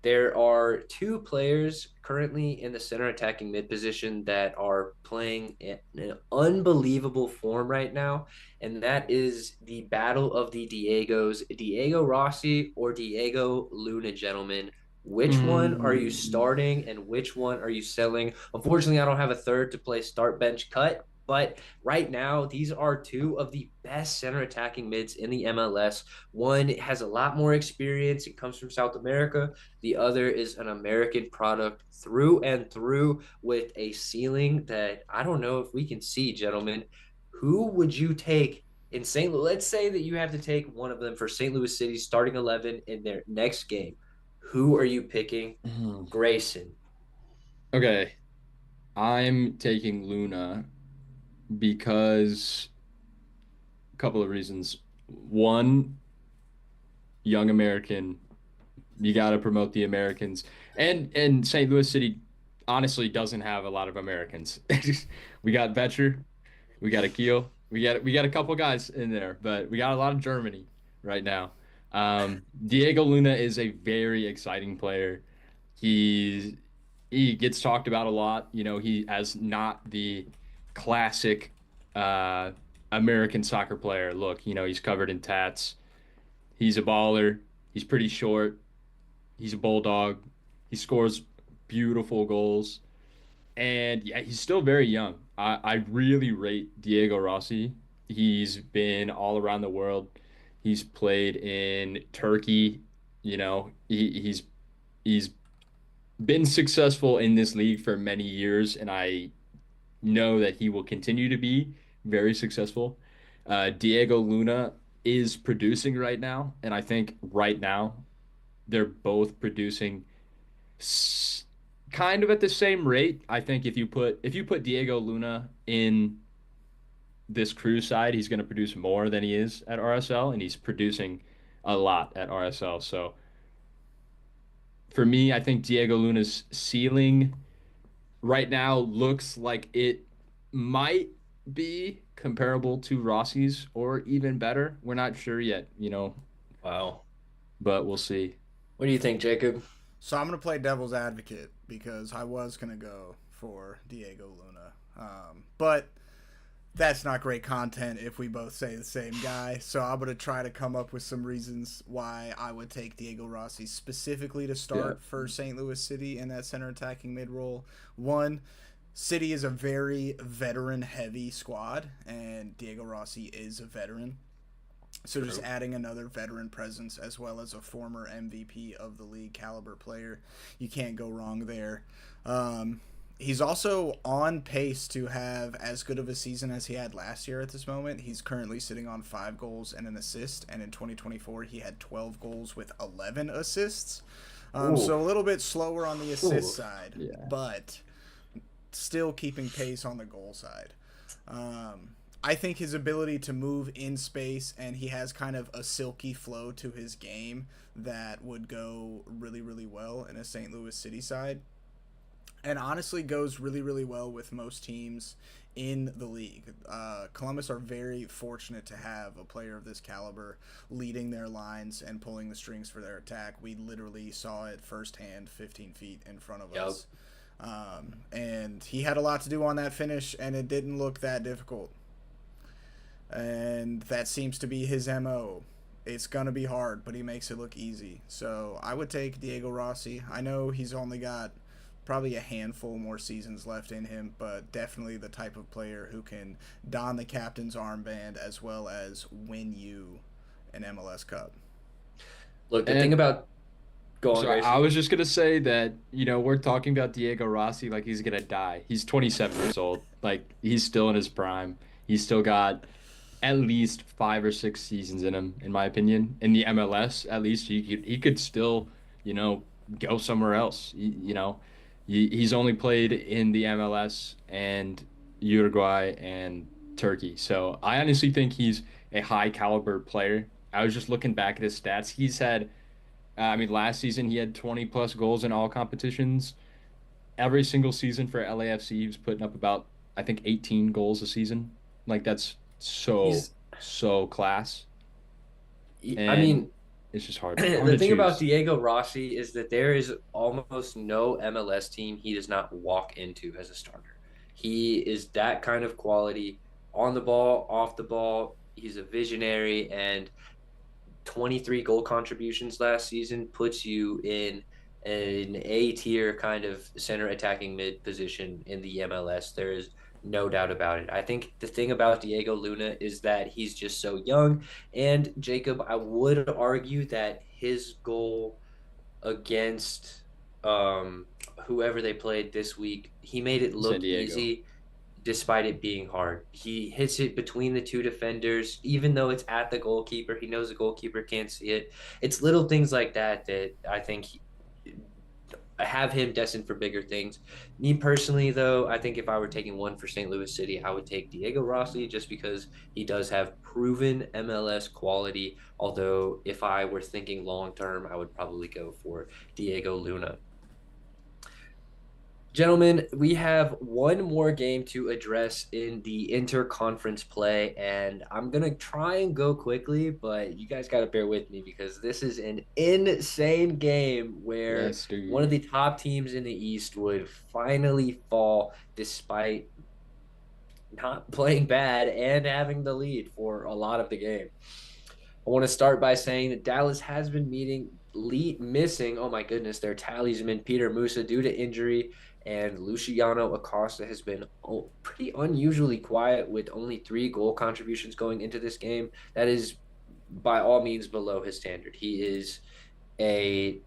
there are two players currently in the center attacking mid position that are playing in an unbelievable form right now, and that is the battle of the Diegos, Diego Rossi or Diego Luna, gentlemen. Which one are you Mm. starting and which one are you selling? Unfortunately, I don't have a third to play start bench cut, but right now, these are two of the best center attacking mids in the MLS. One has a lot more experience. It comes from South America. The other is an American product through and through, with a ceiling that I don't know if we can see, gentlemen. Who would you take in St. Louis? Let's say that you have to take one of them for St. Louis City's starting 11 in their next game. Who are you picking? Mm. Grayson. Okay, I'm taking Luna because a couple of reasons. One, young American, you got to promote the Americans. And St. Louis City honestly doesn't have a lot of Americans. We got Betcher, we got Akil, we got a couple guys in there, but we got a lot of Germany right now. Diego Luna is a very exciting player. He's he gets talked about a lot. You know, he as not the classic uh, American soccer player. Look, you know, he's covered in tats. He's a baller. He's pretty short. He's a bulldog. He scores beautiful goals. And yeah, he's still very young. I really rate Diego Rossi. He's been all around the world. He's played in Turkey. You know, he's been successful in this league for many years, and I know that he will continue to be very successful. Diego Luna is producing right now, and I think right now they're both producing s- kind of at the same rate. I think if you put Diego Luna in this crew side, he's going to produce more than he is at RSL, and he's producing a lot at RSL. So for me, I think Diego Luna's ceiling right now looks like it might be comparable to Rossi's or even better. We're not sure yet, Wow. but we'll see. What do you think, Jacob? So I'm gonna play devil's advocate because I was gonna go for Diego Luna, but that's not great content if we both say the same guy. So I'm gonna try to come up with some reasons why I would take Diego Rossi specifically to Yeah. start for St. Louis City in that center attacking mid role. One, City is a very veteran heavy squad, and Diego Rossi is a veteran. So just True. adding another veteran presence as well as a former MVP of the league caliber player, you can't go wrong there. He's also on pace to have as good of a season as he had last year at this moment. He's currently sitting on 5 goals and an assist, and in 2024 he had 12 goals with 11 assists. Ooh, So a little bit slower on the assist ooh. side, Yeah. but still keeping pace on the goal side. I think his ability to move in space, and he has kind of a silky flow to his game that would go really, really well in a St. Louis City side, and honestly goes really, really well with most teams in the league. Columbus are very fortunate to have a player of this caliber leading their lines and pulling the strings for their attack. We literally saw it firsthand 15 feet in front of Yep. us. And he had a lot to do on that finish, and it didn't look that difficult. And that seems to be his MO. It's going to be hard, but he makes it look easy. So I would take Diego Rossi. I know he's only got probably a handful more seasons left in him, but definitely the type of player who can don the captain's armband as well as win you an MLS Cup. Look, the thing And about go on, so I Grayson. was just gonna say that, we're talking about Diego Rossi like he's gonna die. He's 27 years old. Like he's still in his prime. He's still got at least 5 or 6 seasons in him, in my opinion. In the MLS, at least he could still, you know, go somewhere else. He's only played in the MLS and Uruguay and Turkey. So I honestly think he's a high caliber player. I was just looking back at his stats. He's had, I mean, last season he had 20 plus goals in all competitions. Every single season for LAFC, he was putting up about, I think, 18 goals a season. Like that's He's, so class, I and mean, it's just hard the to thing about choose. Diego Rossi is that there is almost no MLS team he does not walk into as a starter. He is that kind of quality on the ball, off the ball. He's a visionary, and 23 goal contributions last season puts you in an A tier kind of center attacking mid position in the MLS. There is no doubt about it. I think the thing about Diego Luna is that he's just so young. And Jacob, I would argue that his goal against um, whoever they played this week, he made it San look Diego. easy despite it being hard. He hits it between the two defenders, even though it's at the goalkeeper. He knows the goalkeeper can't see it. It's little things like that that I think have him destined for bigger things. Me personally, though, I think if I were taking one for St. Louis City, I would take Diego Rossi just because he does have proven MLS quality. Although, if I were thinking long term, I would probably go for Diego Luna. Gentlemen, we have one more game to address in the interconference play, and I'm going to try and go quickly, but you guys got to bear with me because this is an insane game where Yes, one of dude. the top teams in the East would finally fall despite not playing bad and having the lead for a lot of the game. I want to start by saying that Dallas has been missing, oh my goodness, their talisman, Peter Musa, due to injury. And Luciano Acosta has been pretty unusually quiet with only 3 goal contributions going into this game. That is by all means below his standard. He is a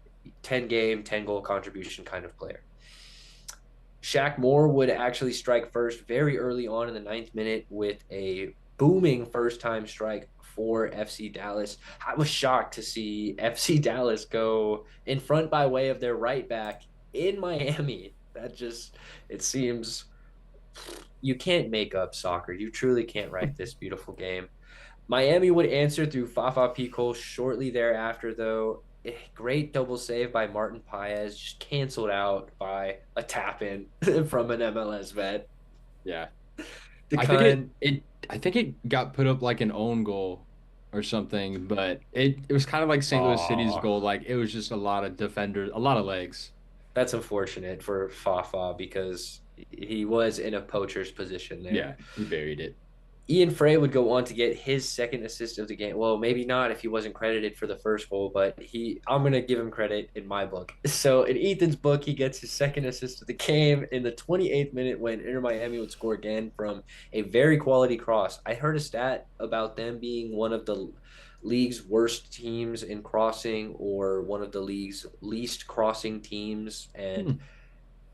10 game, 10 goal contribution kind of player. Shaq Moore would actually strike first very early on in the 9th minute with a booming first time strike for FC Dallas. I was shocked to see FC Dallas go in front by way of their right back in Miami. That just, it seems you can't make up soccer. You truly can't write this beautiful game. Miami would answer through Fafa Pico shortly thereafter, though. Great double save by Martin Paez, just canceled out by a tap in from an MLS vet. Yeah. The I think it kind, it I think it got put up like an own goal or something, but it was kind of like St. Louis City's Oh, goal. Like it was just a lot of defenders, a lot of legs. that's unfortunate for Fafa because he was in a poacher's position there. Yeah, he buried it. Ian Frey would go on to get his second assist of the game. Well, maybe not if he wasn't credited for the first goal, but I'm gonna give him credit in my book. So in Ethan's book, he gets his second assist of the game in the 28th minute when Inter Miami would score again from a very quality cross. I heard a stat about them being one of the league's worst teams in crossing or one of the league's least crossing teams. And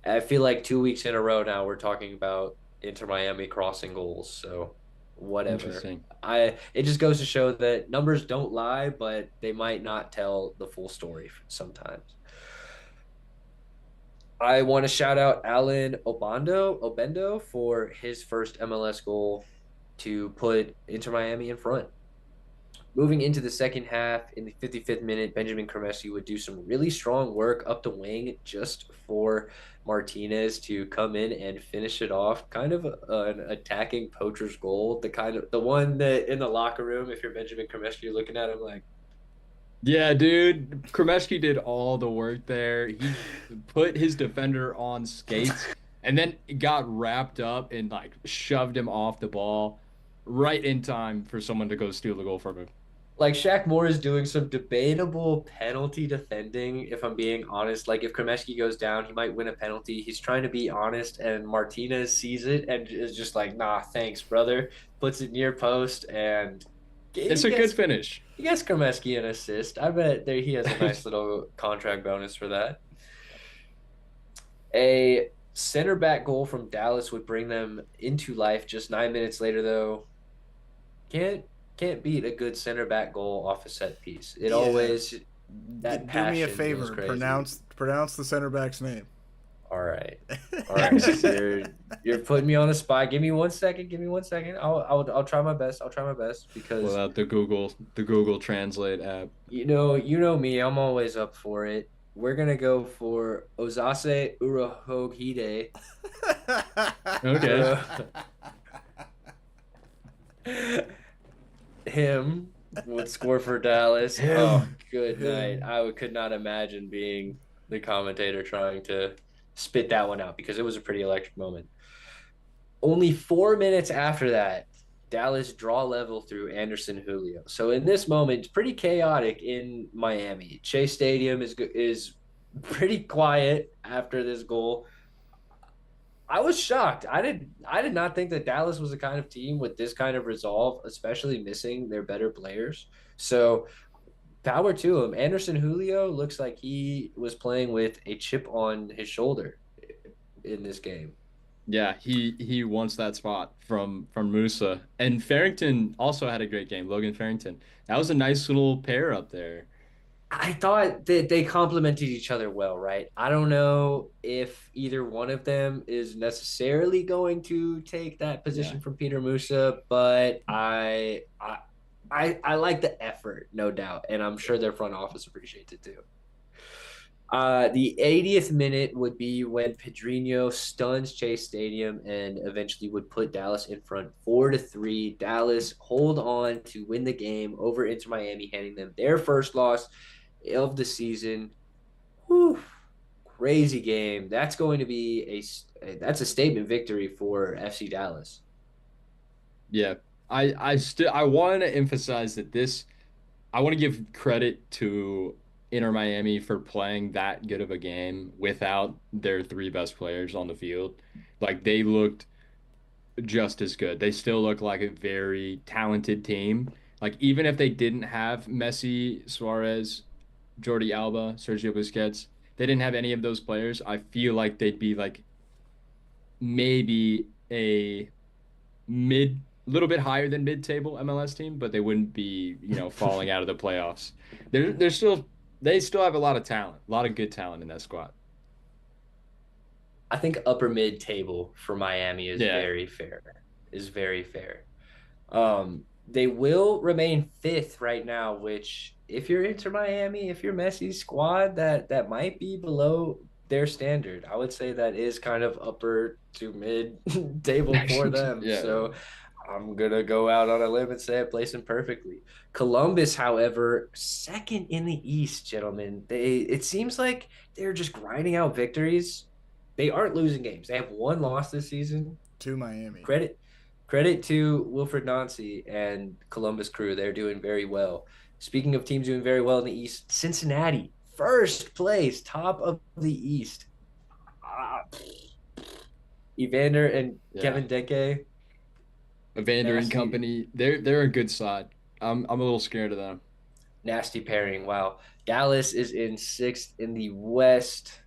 Hmm, I feel like 2 weeks in a row now we're talking about Inter Miami crossing goals. So whatever. interesting. It just goes to show that numbers don't lie, but they might not tell the full story sometimes. I want to shout out Alan Obendo for his first MLS goal to put Inter Miami in front. Moving into the second half, in the 55th minute, Benjamin Kremeski would do some really strong work up the wing just for Martinez to come in and finish it off. Kind of an attacking poacher's goal, the one that in the locker room, if you're Benjamin Kremeski, you're looking at him like, Yeah, dude, Kremeski did all the work there. He put his defender on skates and then got wrapped up and like shoved him off the ball right in time for someone to go steal the goal from him. Shaq Moore is doing some debatable penalty defending, if I'm being honest. Like if Kremeski goes down, he might win a penalty. He's trying to be honest, and Martinez sees it and is just like, nah, thanks, brother. Puts it near post and It's he a good gets finish. he gets Kremeski an assist. I bet there he has a nice little contract bonus for that. A center back goal from Dallas would bring them into life just 9 minutes later, though. Can't can't beat a good center back goal off a set piece. It Yeah. always that Do me a passion goes favor. crazy. Pronounce the center back's name. All right, all right. You're putting me on the spot. Give me 1 second. Give me 1 second. I'll try my best. I'll try my best because Without the Google Translate app. you know me. I'm always up for it. We're gonna go for Ozase Urohogide. Okay. Him would score for Dallas. Him. Oh, good Him. night. Could not imagine being the commentator trying to spit that one out because it was a pretty electric moment. Only 4 minutes after that, Dallas draw level through Anderson Julio. So in this moment, it's pretty chaotic in Miami. Chase Stadium is pretty quiet after this goal. I was shocked. I did not think that Dallas was the kind of team with this kind of resolve, especially missing their better players. So power to him. Anderson Julio looks like he was playing with a chip on his shoulder in this game. Yeah, he wants that spot from Musa. And Farrington also had a great game, Logan Farrington. That was a nice little pair up there. I thought that they complemented each other well, right? I don't know if either one of them is necessarily going to take that Yeah. position from Peter Musa, but I like the effort, no doubt, and I'm sure their front office appreciates it too. The 80th minute would be when Pedrinho stuns Chase Stadium and eventually would put Dallas in front 4-3. Dallas hold on to win the game over Inter Miami, handing them their first loss of the season. Whew, crazy game. That's going to be that's a statement victory for FC Dallas. Yeah. I want to emphasize that I want to give credit to Inter Miami for playing that good of a game without their three best players on the field. Like they looked just as good. They still look like a very talented team. Like even if they didn't have Messi, Suarez, Jordi Alba, Sergio Busquets, they didn't have any of those players. I feel like they'd be like maybe a mid, little bit higher than mid-table MLS team, but they wouldn't be, falling out of the playoffs. They're still they still have a lot of talent, a lot of good talent in that squad. I think upper mid table for Miami is Yeah, very fair. Is very fair. They will remain fifth right now, which if you're Inter Miami, if you're Messi's squad, that might be below their standard. I would say that is kind of upper to mid table for them. yeah. So I'm gonna go out on a limb and say I placed them perfectly. Columbus, however, second in the East, gentlemen. It seems like they're just grinding out victories. They aren't losing games. They have one loss this season. To Miami. Credit credit to Wilfred Nancy and Columbus Crew. They're doing very well. Speaking of teams doing very well in the East, Cincinnati, first place, top of the East. Ah, Evander and Yeah. Kevin Deke, Evander and nasty, company, they're a good side. I'm a little scared of them. nasty pairing. Wow. Dallas is in sixth in the West,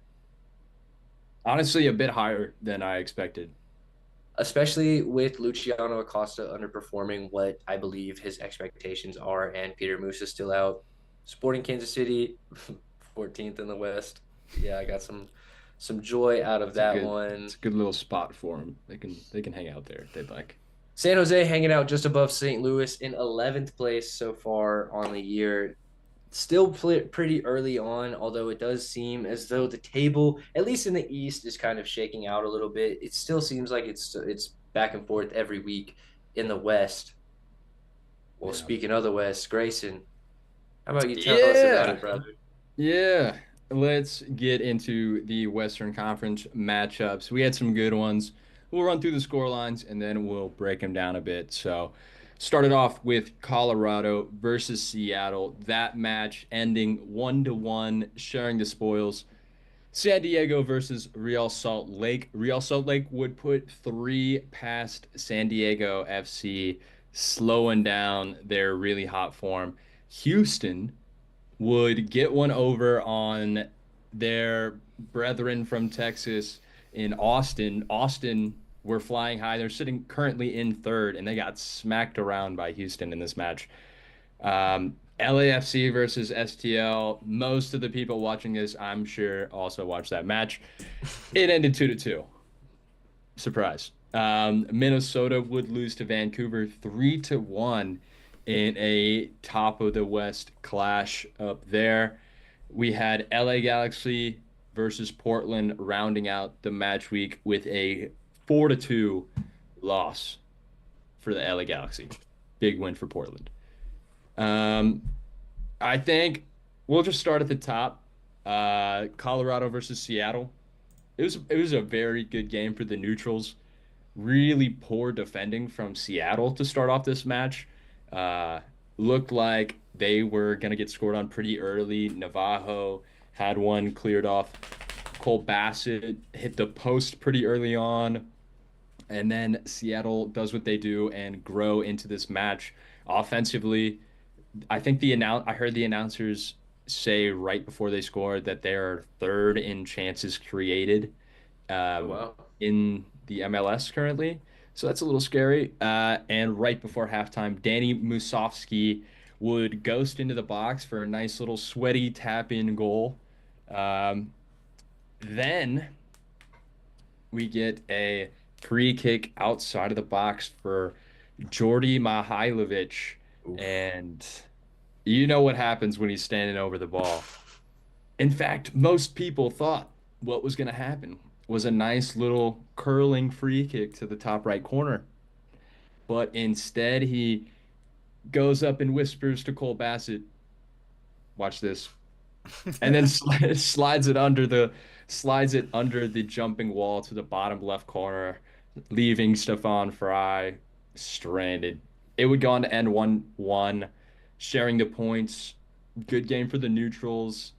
Honestly, a bit higher than I expected. especially with Luciano Acosta underperforming what I believe his expectations are, and Peter Moose is still out. Sporting Kansas City, 14th in the West. Yeah, I got some joy out of that It's one. a good little spot for them. They can hang out there if they'd like. San Jose hanging out just above St. Louis in 11th place so far on the year. Still pretty early on, although it does seem as though the table, at least in the East, is kind of shaking out a little bit. It still seems like it's back and forth every week in the West. Well, Yeah. speaking of the West, Grayson, how about you tell us about Yeah. it, brother? Yeah. Let's get into the Western Conference matchups. We had some good ones. We'll run through the score lines and then we'll break them down a bit. So, started off with Colorado versus Seattle. That match ending 1-1, sharing the spoils. San Diego versus Real Salt Lake. Real Salt Lake would put three past San Diego FC, slowing down their really hot form. Houston would get one over on their brethren from Texas in Austin. Austin were flying high. They're sitting currently in third, and they got smacked around by Houston in this match. LAFC versus STL. Most of the people watching this, I'm sure, also watched that match. It ended 2-2. Surprise. Minnesota would lose to Vancouver 3-1 in a top of the West clash up there. We had LA Galaxy versus Portland rounding out the match week with a 4-2 loss for the LA Galaxy. Big win for Portland. Um, I think we'll just start at the top. Colorado versus Seattle. It was a very good game for the neutrals. Really poor defending from Seattle to start off this match. Uh, Looked like they were gonna get scored on pretty early. Navajo had one cleared off. Cole Bassett hit the post pretty early on, and then Seattle does what they do and grow into this match offensively. I heard the announcers say right before they scored that they're third in chances created Oh, um, wow. in the MLS currently. So that's a little scary. And right before halftime, Danny Musovsky would ghost into the box for a nice little sweaty tap in goal. Um, then we get a free kick outside of the box for Jordi Mihailovic. Oof. And you know what happens when he's standing over the ball. In fact, most people thought what was going to happen was a nice little curling free kick to the top right corner. But instead, he goes up and whispers to Cole Bassett, "Watch this," and then slides it under the jumping wall to the bottom left corner, leaving Stefan Fry stranded. It would go on to end 1-1, sharing the points. Good game for the neutrals.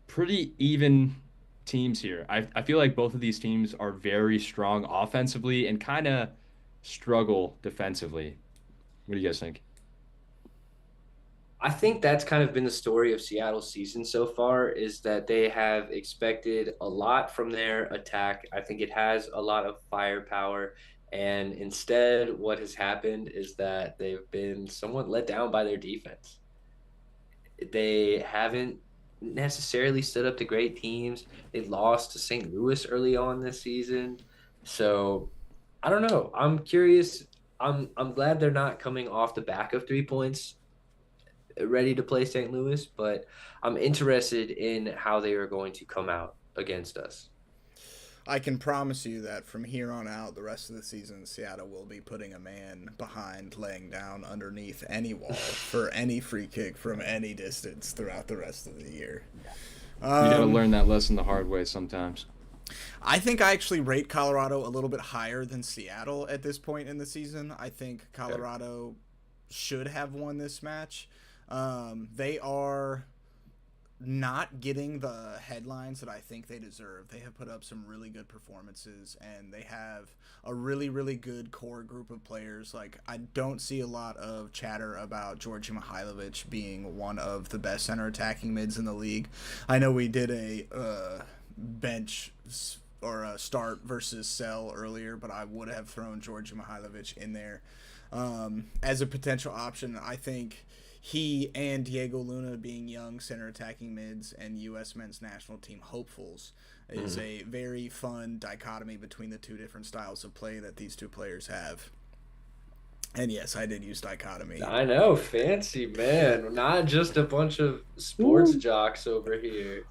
Pretty even teams here. I feel like both of these teams are very strong offensively and kind of struggle defensively. What do you guys think? I think that's kind of been the story of Seattle's season so far is that they have expected a lot from their attack. I think it has a lot of firepower. And instead, what has happened is that they've been somewhat let down by their defense. They haven't necessarily stood up to great teams. They lost to St. Louis early on this season. So I don't know. I'm curious. I'm glad they're not coming off the back of 3 points ready to play St. Louis, but I'm interested in how they are going to come out against us. I can promise you that from here on out, the rest of the season, Seattle will be putting a man behind laying down underneath any wall for any free kick from any distance throughout the rest of the year. You got to Um, learn that lesson the hard way sometimes. I think I actually rate Colorado a little bit higher than Seattle at this point in the season. I think Okay. Colorado should have won this match. They are not getting the headlines that I think they deserve. They have put up some really good performances, and they have a really, really good core group of players. Like, I don't see a lot of chatter about Georgi Mihailovic being one of the best center attacking mids in the league. I know we did a bench or a start versus sell earlier, but I would have thrown Georgi Mihailovic in there as a potential option. I think he and Diego Luna, being young center attacking mids and U.S. men's national team hopefuls, is a very fun dichotomy between the two different styles of play that these two players have. And yes, I did use dichotomy. I know, fancy man. Not just a bunch of sports Woo. jocks over here.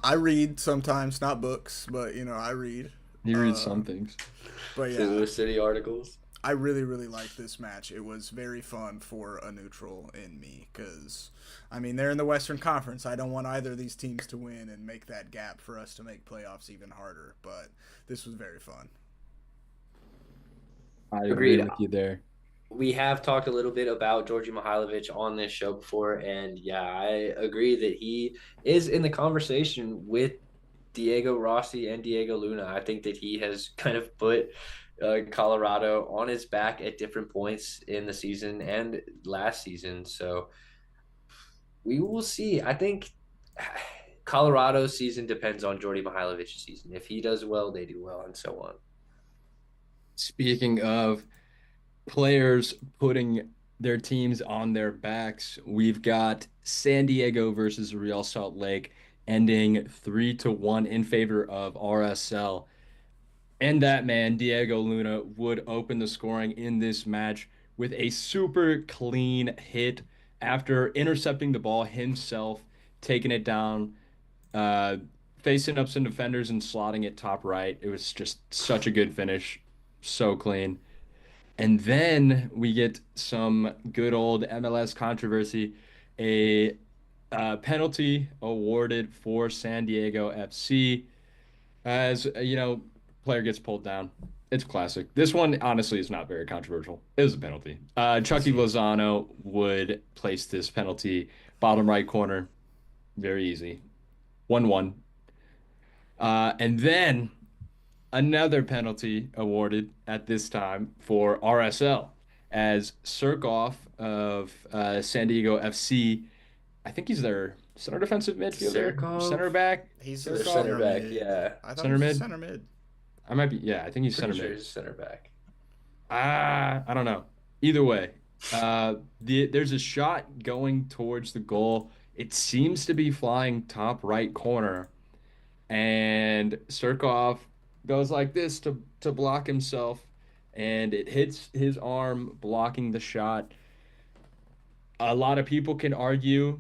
I read sometimes, not books, but I read. You read Uh, some things. but yeah, Blue City articles. I really, really liked this match. It was very fun for a neutral in me because, I mean, they're in the Western Conference. I don't want either of these teams to win and make that gap for us to make playoffs even harder. But this was very fun. I agree Agreed. with you there. We have talked a little bit about Georgi Mihailovic on this show before, and yeah, I agree that he is in the conversation with Diego Rossi and Diego Luna. I think that he has kind of put Colorado on his back at different points in the season and last season. So we will see. I think Colorado's season depends on Jordy Mihailovic's season. If he does well, they do well, and so on. Speaking of players putting their teams on their backs, we've got San Diego versus Real Salt Lake ending 3-1 in favor of RSL. And that man, Diego Luna, would open the scoring in this match with a super clean hit after intercepting the ball himself, taking it down, uh, facing up some defenders and slotting it top right. It was just such a good finish, so clean. And then we get some good old MLS controversy, a penalty awarded for San Diego FC as player gets pulled down. It's classic. This one honestly is not very controversial. It was a penalty. Chucky Easy. Lozano would place this penalty bottom right corner. Very easy. 1-1. And then another penalty awarded at this time for RSL as Surkoff of San Diego FC. I think he's their center defensive midfielder, Serkov, center back, He's a their Surkoff. center center back, mid. yeah. I thought he Center was a mid. center mid. I might be, yeah, I think he's Pretty center sure mid. he's center back. I don't know. Either way, there's a shot going towards the goal. It seems to be flying top right corner, and Surkov goes like this to block himself, and it hits his arm, blocking the shot. A lot of people can argue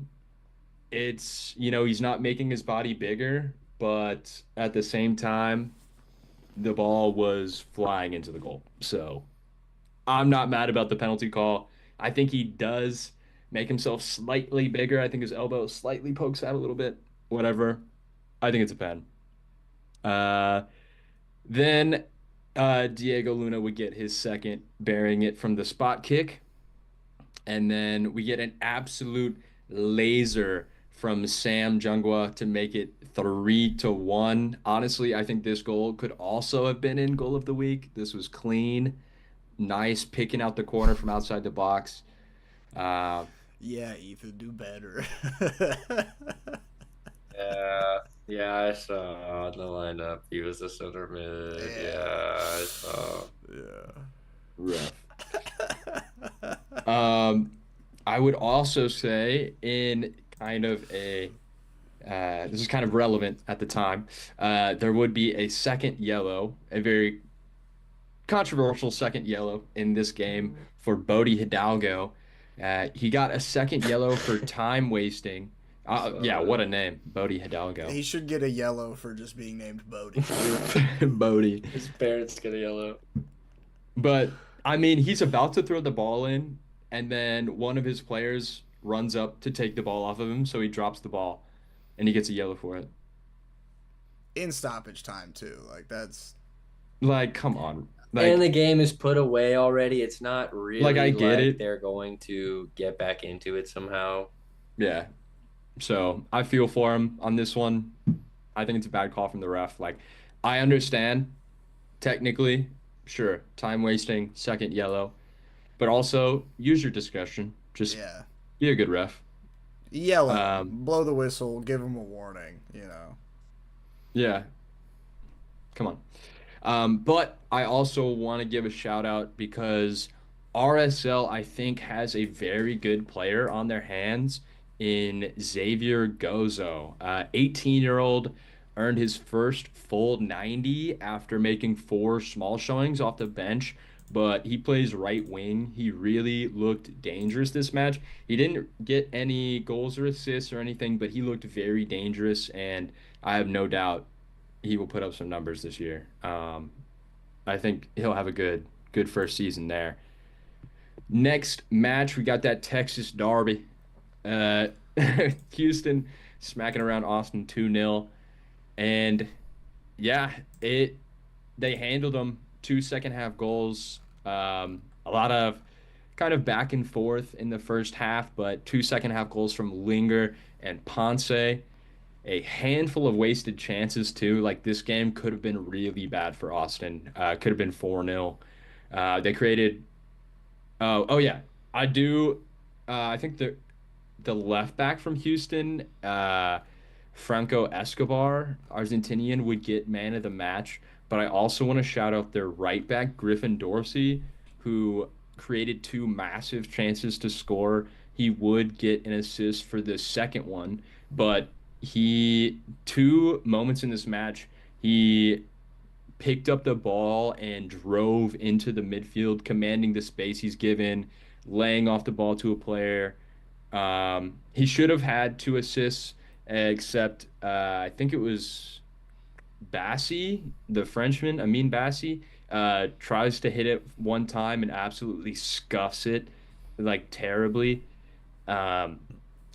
he's not making his body bigger, but at the same time, the ball was flying into the goal. So I'm not mad about the penalty call. I think he does make himself slightly bigger. I think his elbow slightly pokes out a little bit. Whatever. I think it's a pen. Uh, then Diego Luna would get his second, burying it from the spot kick. And then we get an absolute laser from Sam Jungwa to make it 3-1. Honestly, I think this goal could also have been in goal of the week. This was clean, nice, picking out the corner from outside the box. Uh, Yeah, Ethan, do better. Yeah, yeah, I saw on the lineup. He was a center mid. Yeah. Yeah, I saw. Yeah. rough. Um, I would also say in kind of this is kind of relevant at the time. There would be a second yellow, a very controversial second yellow in this game for Bodie Hidalgo. He got a second yellow for time wasting Yeah, what a So name, Bodie Hidalgo. He should get a yellow for just being named Bodie. Bodie. his parents get a yellow. But I mean, he's about to throw the ball in, and then one of his players runs up to take the ball off of him, so he drops the ball, and he gets a yellow for it. In stoppage time too. Like that's Like, come on. And Like, the game is put away already. It's not I really get like it. they're going to get back into it somehow. Yeah. So I feel for him on this one. I think it's a bad call from the ref. Like, I understand technically, sure, time wasting, second yellow, but also use your discretion. Just yeah. be a good ref. Yellow. Um, Blow the whistle, give him a warning, you know. yeah, come on. But I also want to give a shout out because RSL, I think, has a very good player on their hands in Xavier Gozo. 18-year-old earned his first full 90 after making four small showings off the bench, but he plays right wing. He really looked dangerous this match. He didn't get any goals or assists or anything, but he looked very dangerous, and I have no doubt he will put up some numbers this year. I think he'll have a good first season there. Next match, we got that Texas Derby. Uh, Houston smacking around Austin 2-0. And yeah, it they handled them. Two second half goals. A lot of kind of back and forth in the first half, but two second half goals from Linger and Ponce, a handful of wasted chances too. Like this game could have been really bad for Austin. Could have been 4-0. They created. Oh yeah, I do. I think the left back from Houston, Franco Escobar, Argentinian, would get man of the match. But I also want to shout out their right back, Griffin Dorsey, who created two massive chances to score. He would get an assist for the second one, but he, two moments in this match, he picked up the ball and drove into the midfield, commanding the space he's given, laying off the ball to a player. He should have had two assists, except I think it was Bassi, the Frenchman, Amin Bassi, tries to hit it one time and absolutely scuffs it like terribly. Um,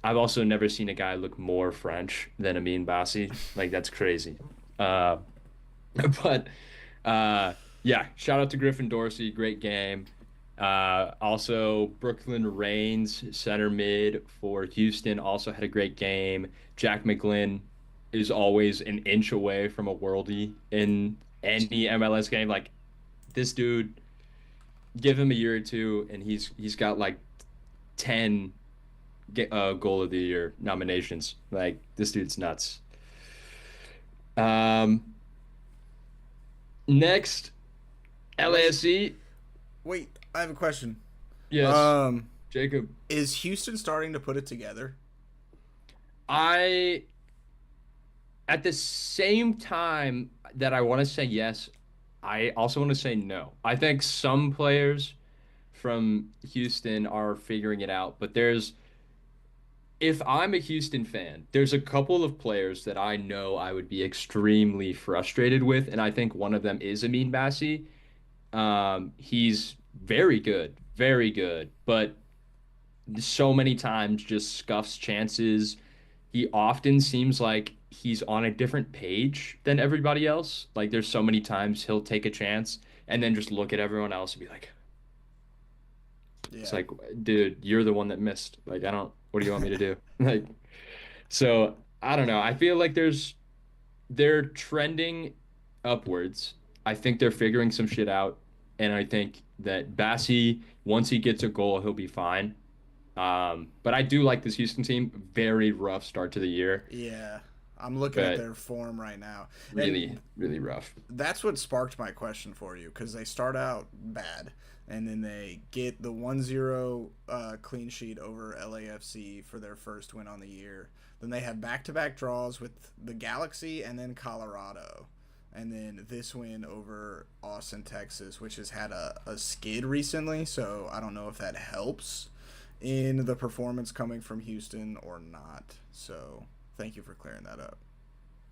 I've also never seen a guy look more French than Amin Bassi. Like that's crazy. Uh, but yeah, shout out to Griffin Dorsey, great game. Also, Brooklyn Reigns, center mid for Houston, also had a great game. Jack McGlynn is always an inch away from a worldie in any MLS game. Like this dude, give him a year or two, and he's got like 10 goal of the year nominations. Like this dude's nuts. Um, Next, Wait, LAFC. wait, I have a question. Yes, Um, Jacob. is Houston starting to put it together? I at the same time that I want to say yes, I also want to say no. I think some players from Houston are figuring it out, but if I'm a Houston fan, there's a couple of players that I know I would be extremely frustrated with, and I think one of them is Amin Bassi. He's very good, but so many times just scuffs chances. He often seems like he's on a different page than everybody else. Like there's so many times he'll take a chance and then just look at everyone else and be like, it's Yeah. like, dude, you're the one that missed. Like, I don't, what do you want me to do? Like, so I don't know. I feel like they're trending upwards. I think they're figuring some shit out. And I think that Bassi, once he gets a goal, he'll be fine. But I do like this Houston team. Very rough start to the year, Yeah. I'm looking at but their form right now. really, And really rough. that's what sparked my question for you because they start out bad and then they get the 1-0 clean sheet over LAFC for their first win on the year. Then they have back-to-back draws with the Galaxy and then Colorado. And then this win over Austin, Texas, which has had a skid recently, so I don't know if that helps in the performance coming from Houston or not. So thank you for clearing that up.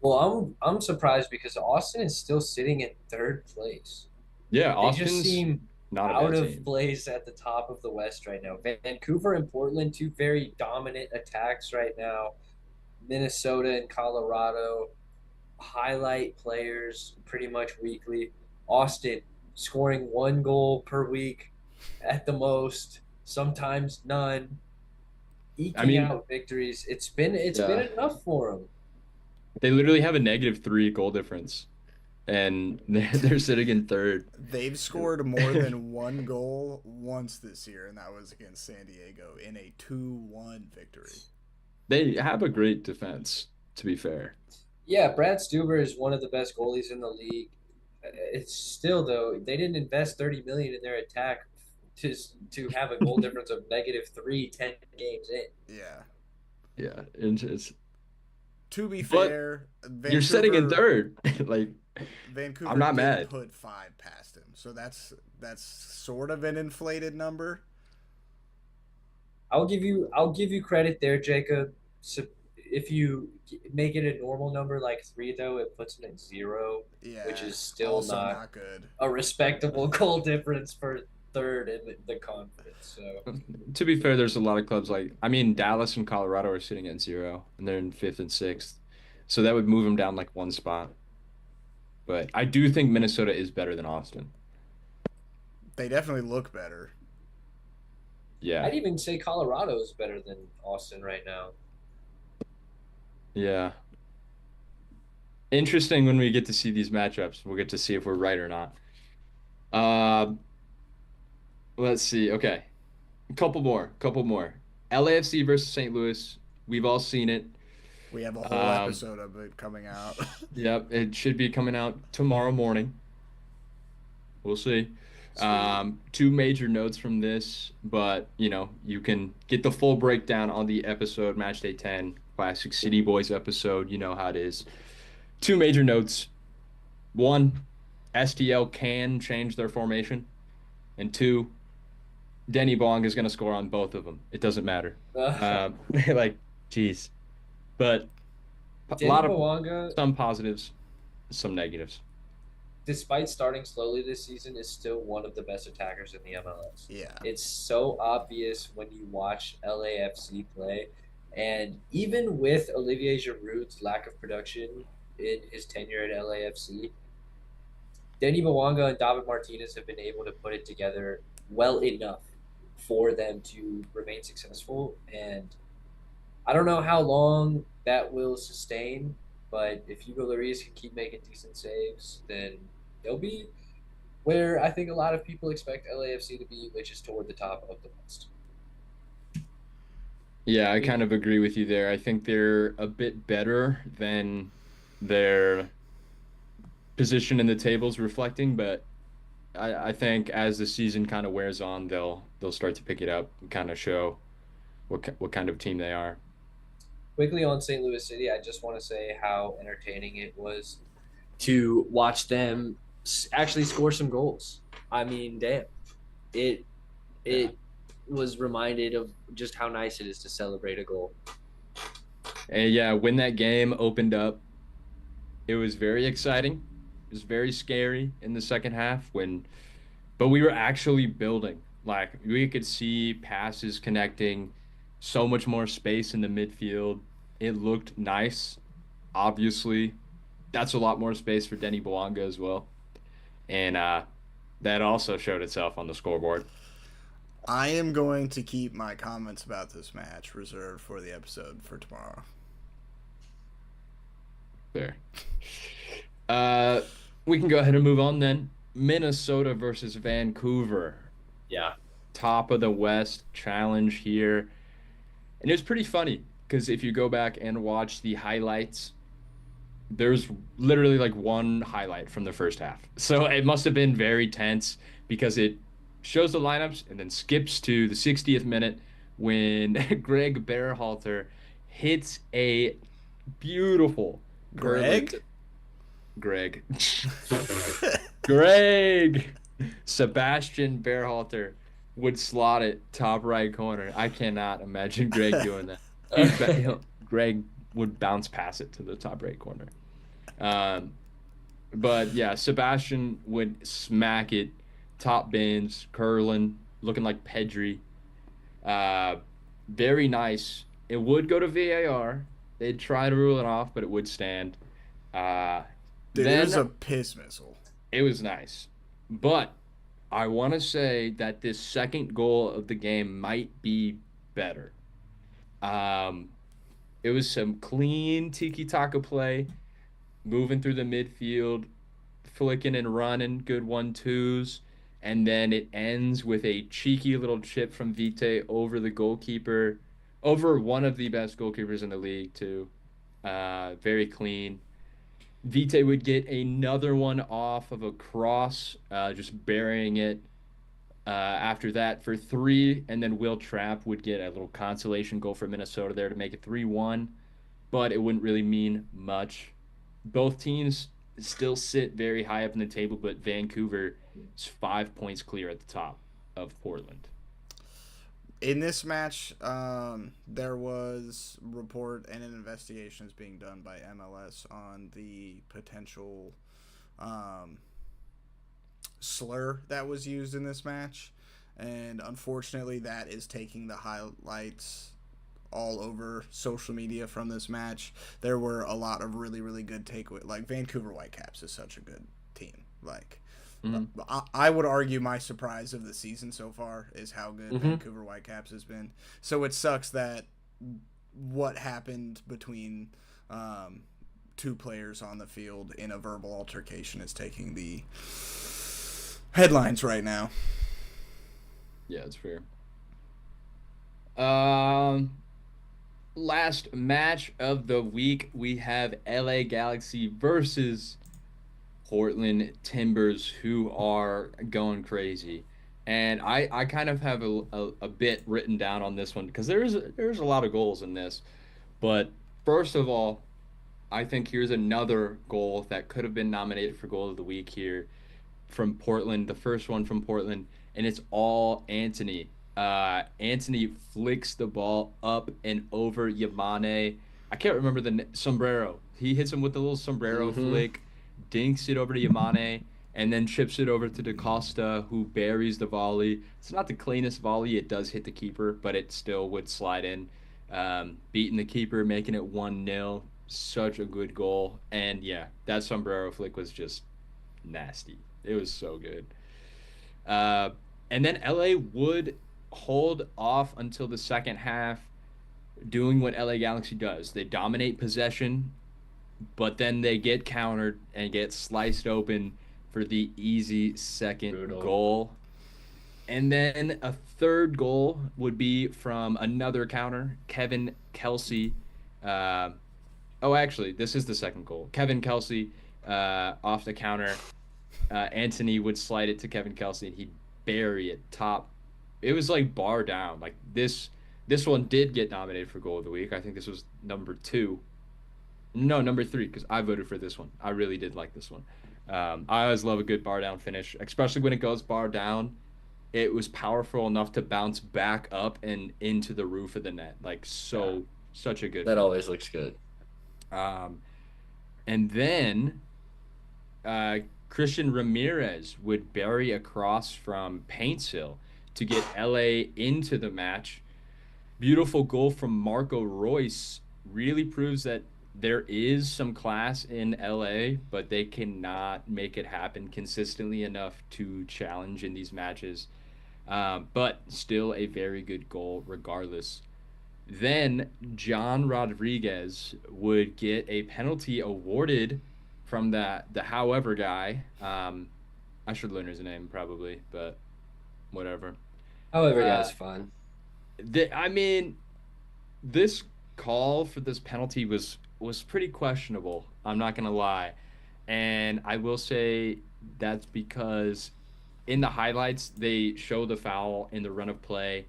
Well, I'm surprised because Austin is still sitting in third place. Yeah, They just Austin's seem not a out bad of team. place at the top of the West right now. Vancouver and Portland, two very dominant attacks right now. Minnesota and Colorado, highlight players pretty much weekly. Austin scoring one goal per week at the most, sometimes none, I eking mean, out victories. It's been yeah, enough for them. they literally have a -3 goal difference, and they're sitting in third. They've scored more than one goal once this year, and that was against San Diego in a 2-1 victory. They have a great defense, to be fair. Yeah, Brad Stuber is one of the best goalies in the league. It's still though they didn't invest 30 million in their attack to to have a goal difference of -3 10 games in. Yeah. Yeah, it's To be but fair, you're sitting in Vancouver third. Like, I'm Vancouver not did mad. put 5 past him. So that's sort of an inflated number. I'll give you credit there, Jacob. So if you make it a normal number like 3 though, it puts him at 0, which Yeah. is still Also not not good. a respectable goal difference for third in the conference. So To be fair, there's a lot of clubs like, I mean, Dallas and Colorado are sitting at 0, and they're in fifth and sixth. So that would move them down like one spot. But I do think Minnesota is better than Austin. They definitely look better. Yeah. I'd even say Colorado is better than Austin right now. Yeah. Interesting when we get to see these matchups. We'll get to see if we're right or not. Uh, let's see. Okay. A couple more. Couple more. LAFC versus St. Louis. We've all seen it. We have a whole Um, episode of it coming out. yep, it should be coming out tomorrow morning. We'll see. Sweet. Two major notes from this, but you can get the full breakdown on the episode, Matchday 10, Classic City Boys episode. You know how it is. Two major notes. One, STL can change their formation. And two, Denny Bong is going to score on both of them. It doesn't matter. Uh, Like, geez. But a Danny lot of Boanga, some positives, some negatives. despite starting slowly this season, is still one of the best attackers in the MLS. Yeah. It's so obvious when you watch LAFC play. And even with Olivier Giroud's lack of production in his tenure at LAFC, Denny Bawanga and David Martinez have been able to put it together well enough for them to remain successful. And I don't know how long that will sustain, but if Hugo Lloris can keep making decent saves, then they'll be where I think a lot of people expect LAFC to be, which is toward the top of the West. Yeah, I kind of agree with you there. I think they're a bit better than their position in the tables reflecting, but I think as the season kind of wears on, they'll start to pick it up and kind of show what kind of team they are. Quickly on St. Louis City, I just want to say how entertaining it was to watch them actually score some goals. I mean, damn, it Yeah. it was reminded of just how nice it is to celebrate a goal. And yeah, when that game opened up, it was very exciting. It was very scary in the second half but we were actually building. Like, we could see passes connecting, so much more space in the midfield. It looked nice. Obviously, that's a lot more space for Denny Bouanga as well. And that also showed itself on the scoreboard. I am going to keep my comments about this match reserved for the episode for tomorrow. There. We can go ahead and move on then. Minnesota versus Vancouver. Yeah, Top of the West challenge here. And it was pretty funny because if you go back and watch the highlights, there's literally like one highlight from the first half. So it must have been very tense because it shows the lineups and then skips to the 60th minute when Greg Berhalter hits a beautiful curling. Greg? Greg. Greg. Sebastian Berhalter would slot it top right corner. I cannot imagine Greg doing that. Greg would bounce pass it to the top right corner. Um, but yeah, Sebastian would smack it, top bins, curling, looking like Pedri. Uh, Very nice. It would go to VAR. They'd try to rule it off, but it would stand. Uh, Dude, it was then a piss missile. it was nice. But I want to say that this second goal of the game might be better. Um, it was some clean tiki-taka play, moving through the midfield, flicking and running, good 1-2s. And then it ends with a cheeky little chip from Vite over the goalkeeper, over one of the best goalkeepers in the league, too. Very clean. Vite would get another one off of a cross, just burying it after that for three. And then Will Trapp would get a little consolation goal for Minnesota there to make it 3-1, but it wouldn't really mean much. Both teams still sit very high up in the table, but Vancouver is 5 points clear at the top of Portland. In this match, there was report and an investigation is being done by MLS on the potential um, slur that was used in this match, and unfortunately, that is taking the highlights all over social media from this match. There were a lot of really, really good takeaways. Like, Vancouver Whitecaps is such a good team. Like, I would argue my surprise of the season so far is how good Vancouver Whitecaps has been. So it sucks that what happened between two players on the field in a verbal altercation is taking the headlines right now. Yeah, it's fair. Um, Last match of the week, we have LA Galaxy versus Portland Timbers, who are going crazy. And I kind of have a bit written down on this one because there's a lot of goals in this. But first of all, I think here's another goal that could have been nominated for goal of the week here from Portland, the first one from Portland, and it's all Anthony. Anthony flicks the ball up and over Yamane. I can't remember the sombrero. He hits him with the little sombrero flick, dinks it over to Yamane, and then chips it over to DaCosta, who buries the volley. It's not the cleanest volley. It does hit the keeper, but it still would slide in. Beating the keeper, making it 1-0. Such a good goal. And yeah, that sombrero flick was just nasty. It was so good. Uh, and then LA would hold off until the second half, doing what LA Galaxy does. They dominate possession, but then they get countered and get sliced open for the easy second Brutal. goal. And then a third goal would be from another counter, Kevin Kelsey. Actually, this is the second goal. Kevin Kelsey off the counter. Anthony would slide it to Kevin Kelsey, and he'd bury it top. It was like bar down. Like this one did get nominated for goal of the week. I think this was number 2. No, number 3, because I voted for this one. I really did like this one. I always love a good bar down finish, especially when it goes bar down. It was powerful enough to bounce back up and into the roof of the net. Like, such a good. That always looks good. And then Christian Ramirez would bury a cross from Paintsville to get LA into the match. Beautiful goal from Marco Royce. Really proves that there is some class in LA, but they cannot make it happen consistently enough to challenge in these matches. But still a very good goal regardless. Then John Rodriguez would get a penalty awarded from the however guy. I should learn his name probably, but whatever. However, that's fun. I mean, this call for this penalty was pretty questionable. I'm not gonna lie, and I will say that's because in the highlights they show the foul in the run of play.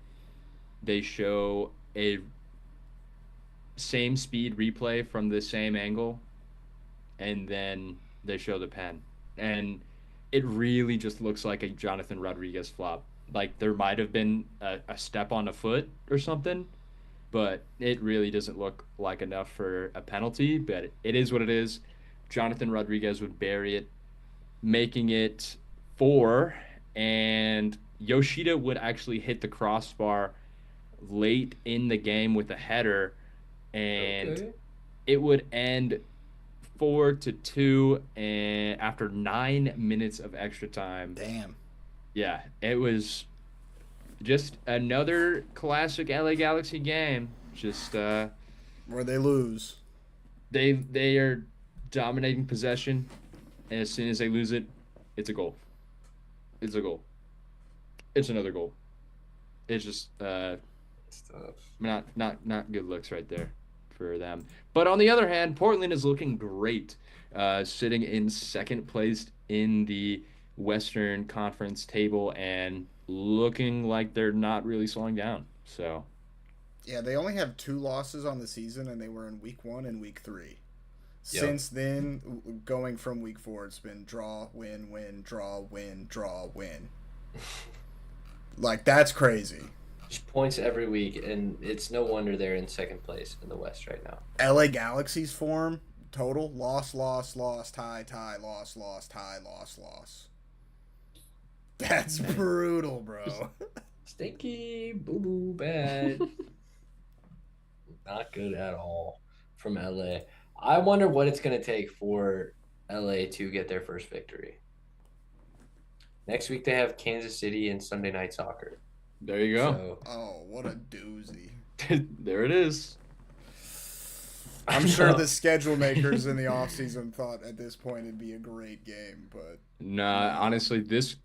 They show a same speed replay from the same angle, and then they show the pen, and it really just looks like a Jonathan Rodriguez flop. like there might have been a step on the foot or something, but it really doesn't look like enough for a penalty. But it is what it is. Jonathan Rodriguez would bury it, making it four, and Yoshida would actually hit the crossbar late in the game with a header, and Okay. it would end 4-2 and after 9 minutes of extra time. Damn. Yeah, it was just another classic LA Galaxy game. Just Where they lose. they are dominating possession, and as soon as they lose it, it's a goal. It's a goal. It's another goal. It's just Stuff. not good looks right there for them. But on the other hand, Portland is looking great, sitting in second place in the Western Conference table and looking like they're not really slowing down. So Yeah, they only have 2 losses on the season, and they were in week 1 and week 3. Yep. Since then, going from week 4, it's been draw, win, win, draw, win, draw, win. Like, that's crazy. Just points every week, and it's no wonder they're in second place in the West right now. LA Galaxy's form total loss, loss, loss, tie, tie, loss, loss, tie, loss, loss. That's brutal, bro. Stinky, boo boo, bad. Not good at all from LA. I wonder what it's going to take for LA to get their first victory. Next week they have Kansas City and Sunday Night Soccer. there you go. So Oh, what a doozy. There it is. I'm sure the schedule makers in the offseason thought at this point it'd be a great game, but Nah, honestly, this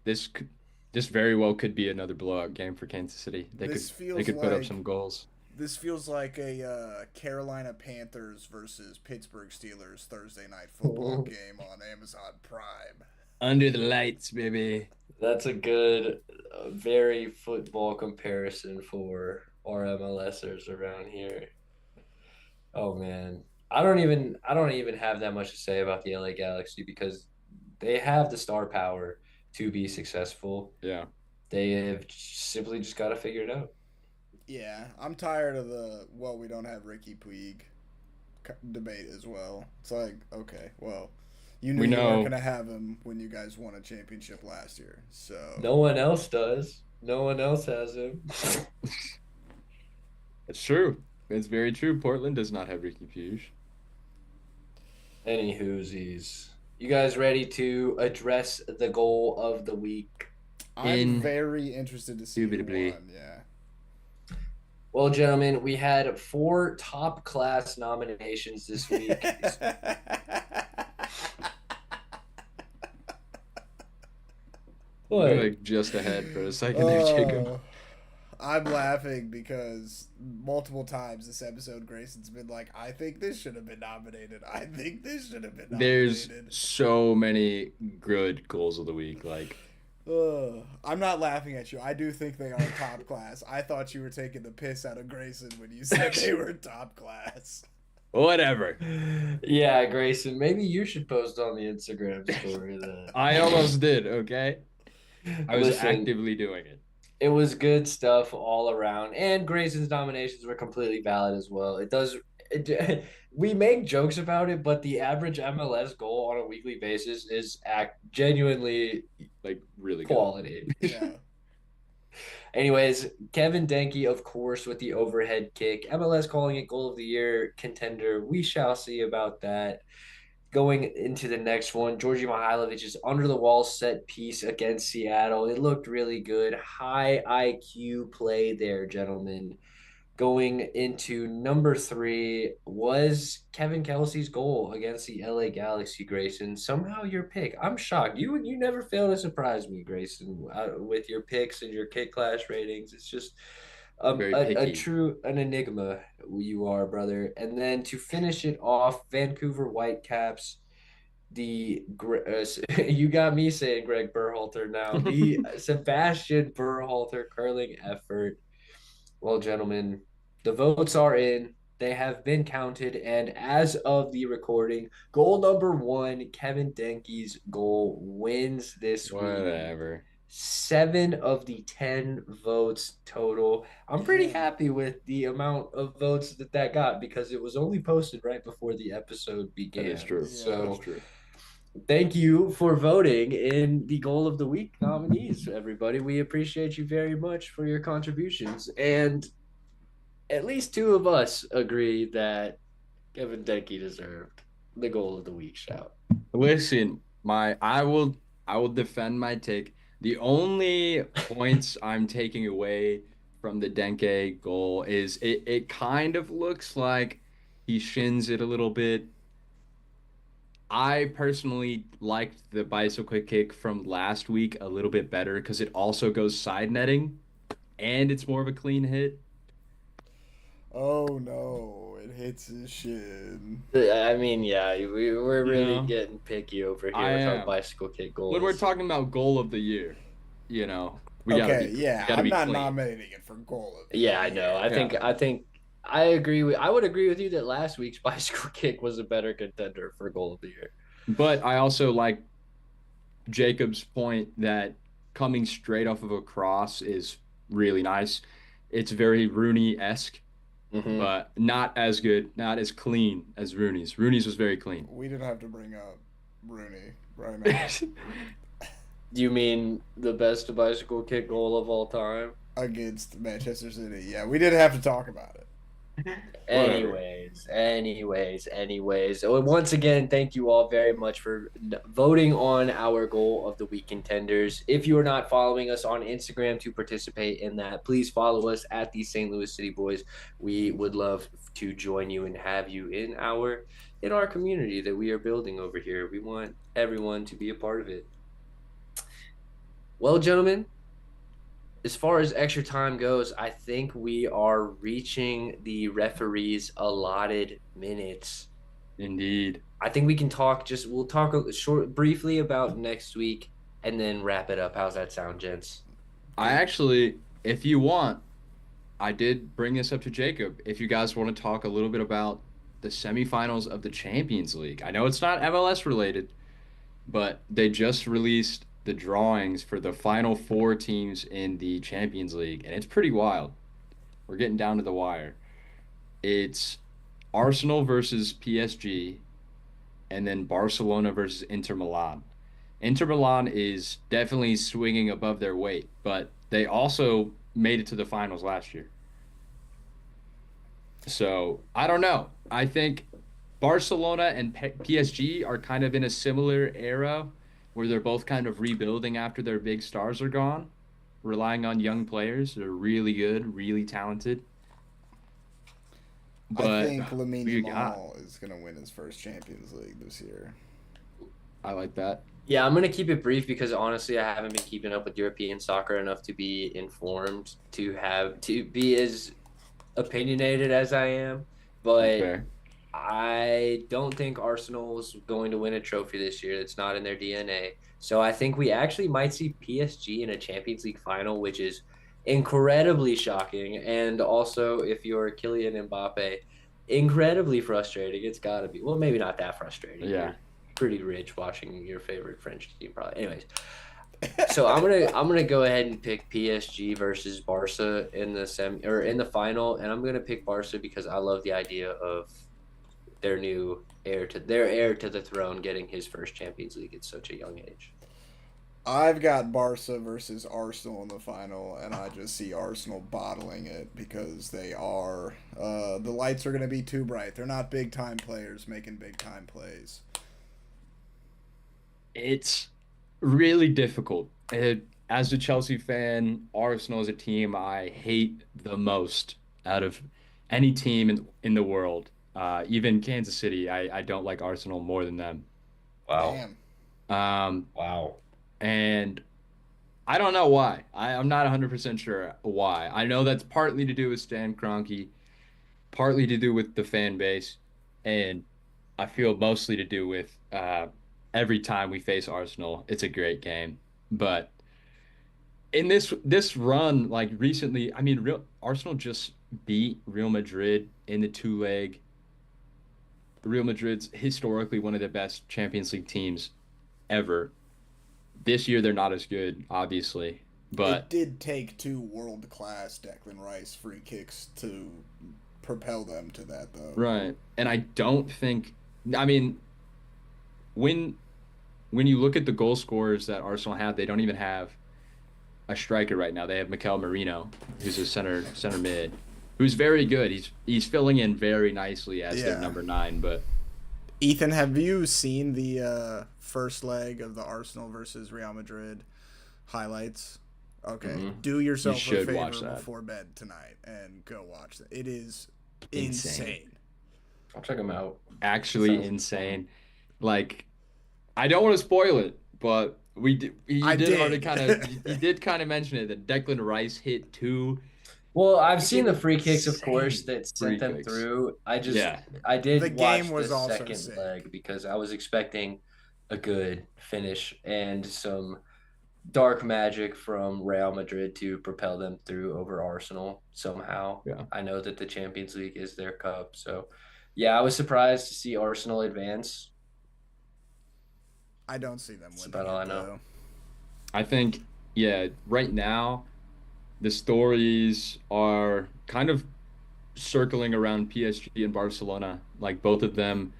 very well could be another blowout game for Kansas City. This They feels could put up like- some goals. this feels like a Carolina Panthers versus Pittsburgh Steelers Thursday night football game on Amazon Prime. Under the lights, baby. that's a good, very football comparison for our MLSers around here. Oh man, I don't even have that much to say about the LA Galaxy because they have the star power to be successful. Yeah. They have simply just got to figure it out. Yeah, I'm tired of the we don't have Ricky Puig debate as well. It's like, okay, well, you knew We you know. weren't gonna have him when you guys won a championship last year. So No one else does. No one else has him. It's true. It's very true. Portland does not have Ricky Puig. Any whoosies. You guys ready to address the goal of the week? I'm very interested to see who Indubitably. won. Yeah. Well, gentlemen, we had 4 top class nominations this week. You're What? like just ahead for a second there, Jacob. Oh, I'm laughing because multiple times this episode, Grayson's been like, I think this should have been nominated. I think this should have been There's nominated. so many good goals of the week. Like, I'm not laughing at you. I do think they are top class. I thought you were taking the piss out of Grayson when you said they were top class. whatever. Yeah, Grayson, maybe you should post on the Instagram story then. I almost did, okay? I was Listen, actively doing it. it was good stuff all around, and Grayson's nominations were completely valid as well. We make jokes about it, but the average MLS goal on a weekly basis is genuinely Like, really good. quality. Yeah. Anyways, Kevin Denke, of course, with the overhead kick. MLS calling it goal of the year contender. We shall see about that. Going into the next one, Georgi Mihailovic's under the wall set piece against Seattle. It looked really good. High IQ play there, gentlemen. Going into number 3 was Kevin Kelsey's goal against the LA Galaxy, Grayson. Somehow your pick. I'm shocked. You never fail to surprise me, Grayson, with your picks and your Kit Clash ratings. It's just Very a picky. an enigma you are, brother. And then to finish it off, Vancouver Whitecaps. You got me saying Greg Berhalter now. The Sebastian Berhalter curling effort. Well, gentlemen, the votes are in. They have been counted, and as of the recording, goal number 1, Kevin Denke's goal, wins this week. Whatever. 7 of the 10 votes total. I'm pretty Damn. happy with the amount of votes that got because it was only posted right before the episode That is began. true. Yeah. That is So true. thank you for voting in the goal of the week nominees, everybody. We appreciate you very much for your contributions. And at least two of us agree that Kevin Denke deserved the goal of the week shout. Listen, I will defend my take. The only points I'm taking away from the Denke goal is it kind of looks like he shins it a little bit. I personally liked the bicycle kick from last week a little bit better because it also goes side netting and it's more of a clean hit. Oh no, it hits his shin. I mean, yeah, we're You really know, getting picky over I here with our am. bicycle kick When we're goals. talking about goal of the year, Okay, we yeah, gotta I'm be not clean. nominating it for goal of the Yeah, I know. year. Yeah. I agree with I would agree with you that last week's bicycle kick was a better contender for goal of the year. But I also like Jacob's point that coming straight off of a cross is really nice. It's very Rooney-esque, Hmm. but not as good, not as clean as Rooney's. Rooney's was very clean. We didn't have to bring up Rooney right now Do you mean the best bicycle kick goal of all time? against Manchester City. Yeah, we didn't have to talk about it. Whatever. Anyways. Once again, thank you all very much for voting on our goal of the week contenders. If you are not following us on Instagram to participate in that, please follow us at the St. Louis City Boys. We would love to join you and have you in our community that we are building over here. We want everyone to be a part of it. Well, gentlemen, as far as extra time goes, I think we are reaching the referee's allotted minutes. Indeed. I think we can we'll talk briefly about next week and then wrap it up. How's that sound, gents? I Good. actually, if you want, I did bring this up to Jacob. If you guys want to talk a little bit about the semifinals of the Champions League. I know it's not MLS related, but they just released the drawings for the final four teams in the Champions League, and it's pretty wild. We're getting down to the wire. It's Arsenal versus PSG, and then Barcelona versus Inter Milan. Inter Milan is definitely swinging above their weight, but they also made it to the finals last year. So I don't know. I think Barcelona and PSG are kind of in a similar era where they're both kind of rebuilding after their big stars are gone, relying on young players. They're really good, really talented. I But think who Lamine you got? Yamal is gonna win his first Champions League this year. I like that. Yeah, I'm gonna keep it brief because honestly, I haven't been keeping up with European soccer enough to be informed to be as opinionated as I am. That's But fair. I don't think Arsenal is going to win a trophy this year. It's not in their DNA. So I think we actually might see PSG in a Champions League final, which is incredibly shocking. And also, if you're Kylian Mbappe, incredibly frustrating. It's got to be. Well, maybe not that frustrating. Yeah. You're pretty rich watching your favorite French team, probably. Anyways, so I'm gonna go ahead and pick PSG versus Barca in the in the final, and I'm gonna pick Barca because I love the idea of their heir to the throne getting his first Champions League at such a young age. I've got Barca versus Arsenal in the final, and I just see Arsenal bottling it because they are. The lights are going to be too bright. They're not big time players making big time plays. It's really difficult. As a Chelsea fan, Arsenal is a team I hate the most out of any team in the world. Even Kansas City, I don't like Arsenal more than them. Wow. Damn. Um, Wow. and I don't know why. I'm not 100% sure why. I know that's partly to do with Stan Kroenke, partly to do with the fan base, and I feel mostly to do with every time we face Arsenal, it's a great game. But in this run, like recently, I mean, Arsenal just beat Real Madrid in the two leg. Real Madrid's historically one of the best Champions League teams ever. This year they're not as good, obviously, It but did take two world-class Declan Rice free kicks to propel them to that, though. right. And I don't think, I mean, when when you look at the goal scorers that Arsenal have, they don't even have a striker right now. They have Mikel Merino, who's a center mid, who's very good. He's filling in very nicely as their Yeah. number nine. But Ethan, have you seen the first leg of the Arsenal versus Real Madrid highlights? Okay. mhm, Do you yourself a should watch favor that. before bed tonight and go watch it. It is Insane, insane. I'll check them out. actually Sounds fun. insane. Like I don't want to spoil it, but you I did already did. kind of you did kind of mention it that Declan Rice hit two Well, I've seen the freaking free kicks, of course, insane that free sent them kicks. through. Yeah, I The did game watch was the also second sick. leg because I was expecting a good finish and some dark magic from Real Madrid to propel them through over Arsenal somehow. yeah. I know that the Champions League is their cup, so yeah, I was surprised to see Arsenal advance. I don't see them That's winning about all it, I know. though. I think yeah, right now the stories are kind of circling around PSG and Barcelona. Like both of them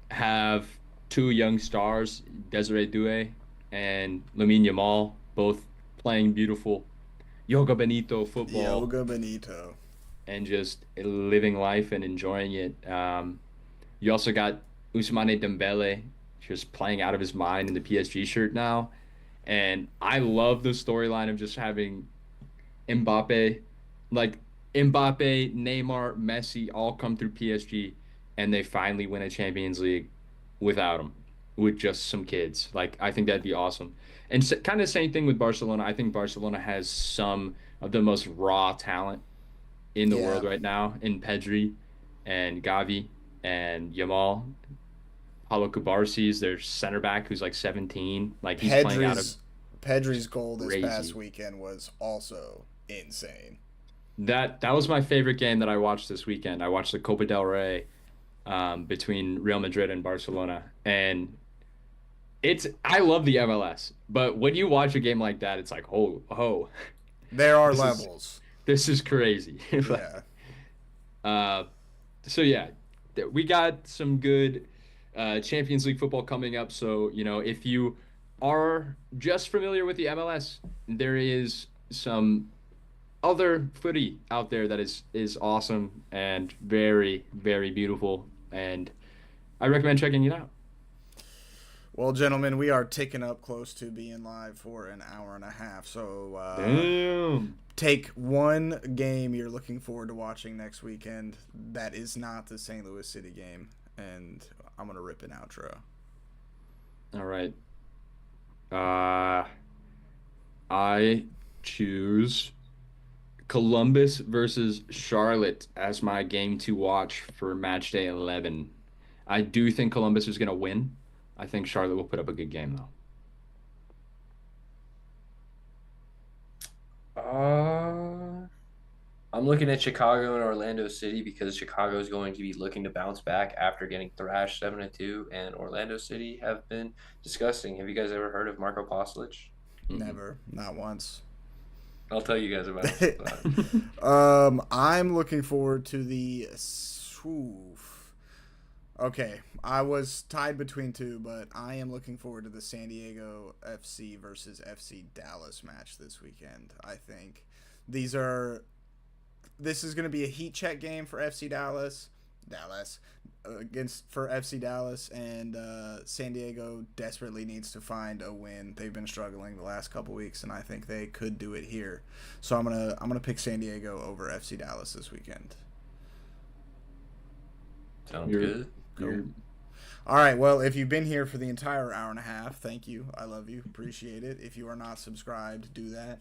have two young stars, Desiree Doué and Lamine Yamal, both playing beautiful Yoga Benito football Yoga Benito. and just living life and enjoying it. You also got Ousmane Dembele just playing out of his mind in the PSG shirt now. And I love the storyline of just having Mbappe, like Mbappe, Neymar, Messi all come through PSG and they finally win a Champions League without him, with just some kids. Like I think that'd be awesome. And kind of same thing with Barcelona. I think Barcelona has some of the most raw talent in the Yeah. world right now in Pedri and Gavi and Yamal. Paulo Cubarsí is their center back who's like 17. Like he's playing out of Pedri's goal this past crazy. weekend was also insane. That was my favorite game that I watched this weekend. I watched the Copa del Rey between Real Madrid and Barcelona, and I love the MLS, but when you watch a game like that, it's like oh, There are this is levels. this is crazy. Like, Yeah. uh, so yeah, we got some good Champions League football coming up. So if you are just familiar with the MLS, there is some other footy out there that is awesome and very very beautiful, and I recommend checking it out. Well, gentlemen, we are ticking up close to being live for an hour and a half. So Damn. take one game you're looking forward to watching next weekend that is not the St. Louis City game, and I'm going to rip an outro. All right. I choose Columbus versus Charlotte as my game to watch for match day 11. I do think Columbus is going to win. I think Charlotte will put up a good game though. I'm looking at Chicago and Orlando City because Chicago is going to be looking to bounce back after getting thrashed 7-2, and Orlando City have been disgusting. Have you guys ever heard of Marco Pasalic? Mm-mm. Never. Not once. I'll tell you guys about it sometime. I'm looking forward to the. Okay, I was tied between two, but I am looking forward to the San Diego FC versus FC Dallas match this weekend. I think this is going to be a heat check game for FC Dallas. For FC Dallas, and San Diego desperately needs to find a win. They've been struggling the last couple weeks, and I think they could do it here. So I'm gonna pick San Diego over FC Dallas this weekend. Sounds You're- good. you're- All right, well, if you've been here for the entire hour and a half, thank you. I love you. Appreciate it. If you are not subscribed, do that.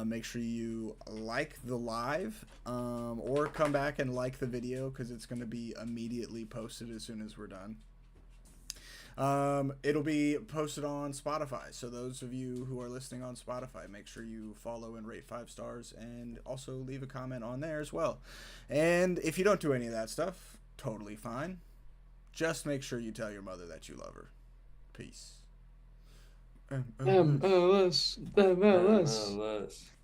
Make sure you like the live or come back and like the video because it's going to be immediately posted as soon as we're done. It'll be posted on Spotify. So those of you who are listening on Spotify, make sure you follow and rate 5 stars and also leave a comment on there as well. And if you don't do any of that stuff, totally fine. Just make sure you tell your mother that you love her. Peace. MLS. MLS. MLS. MLS.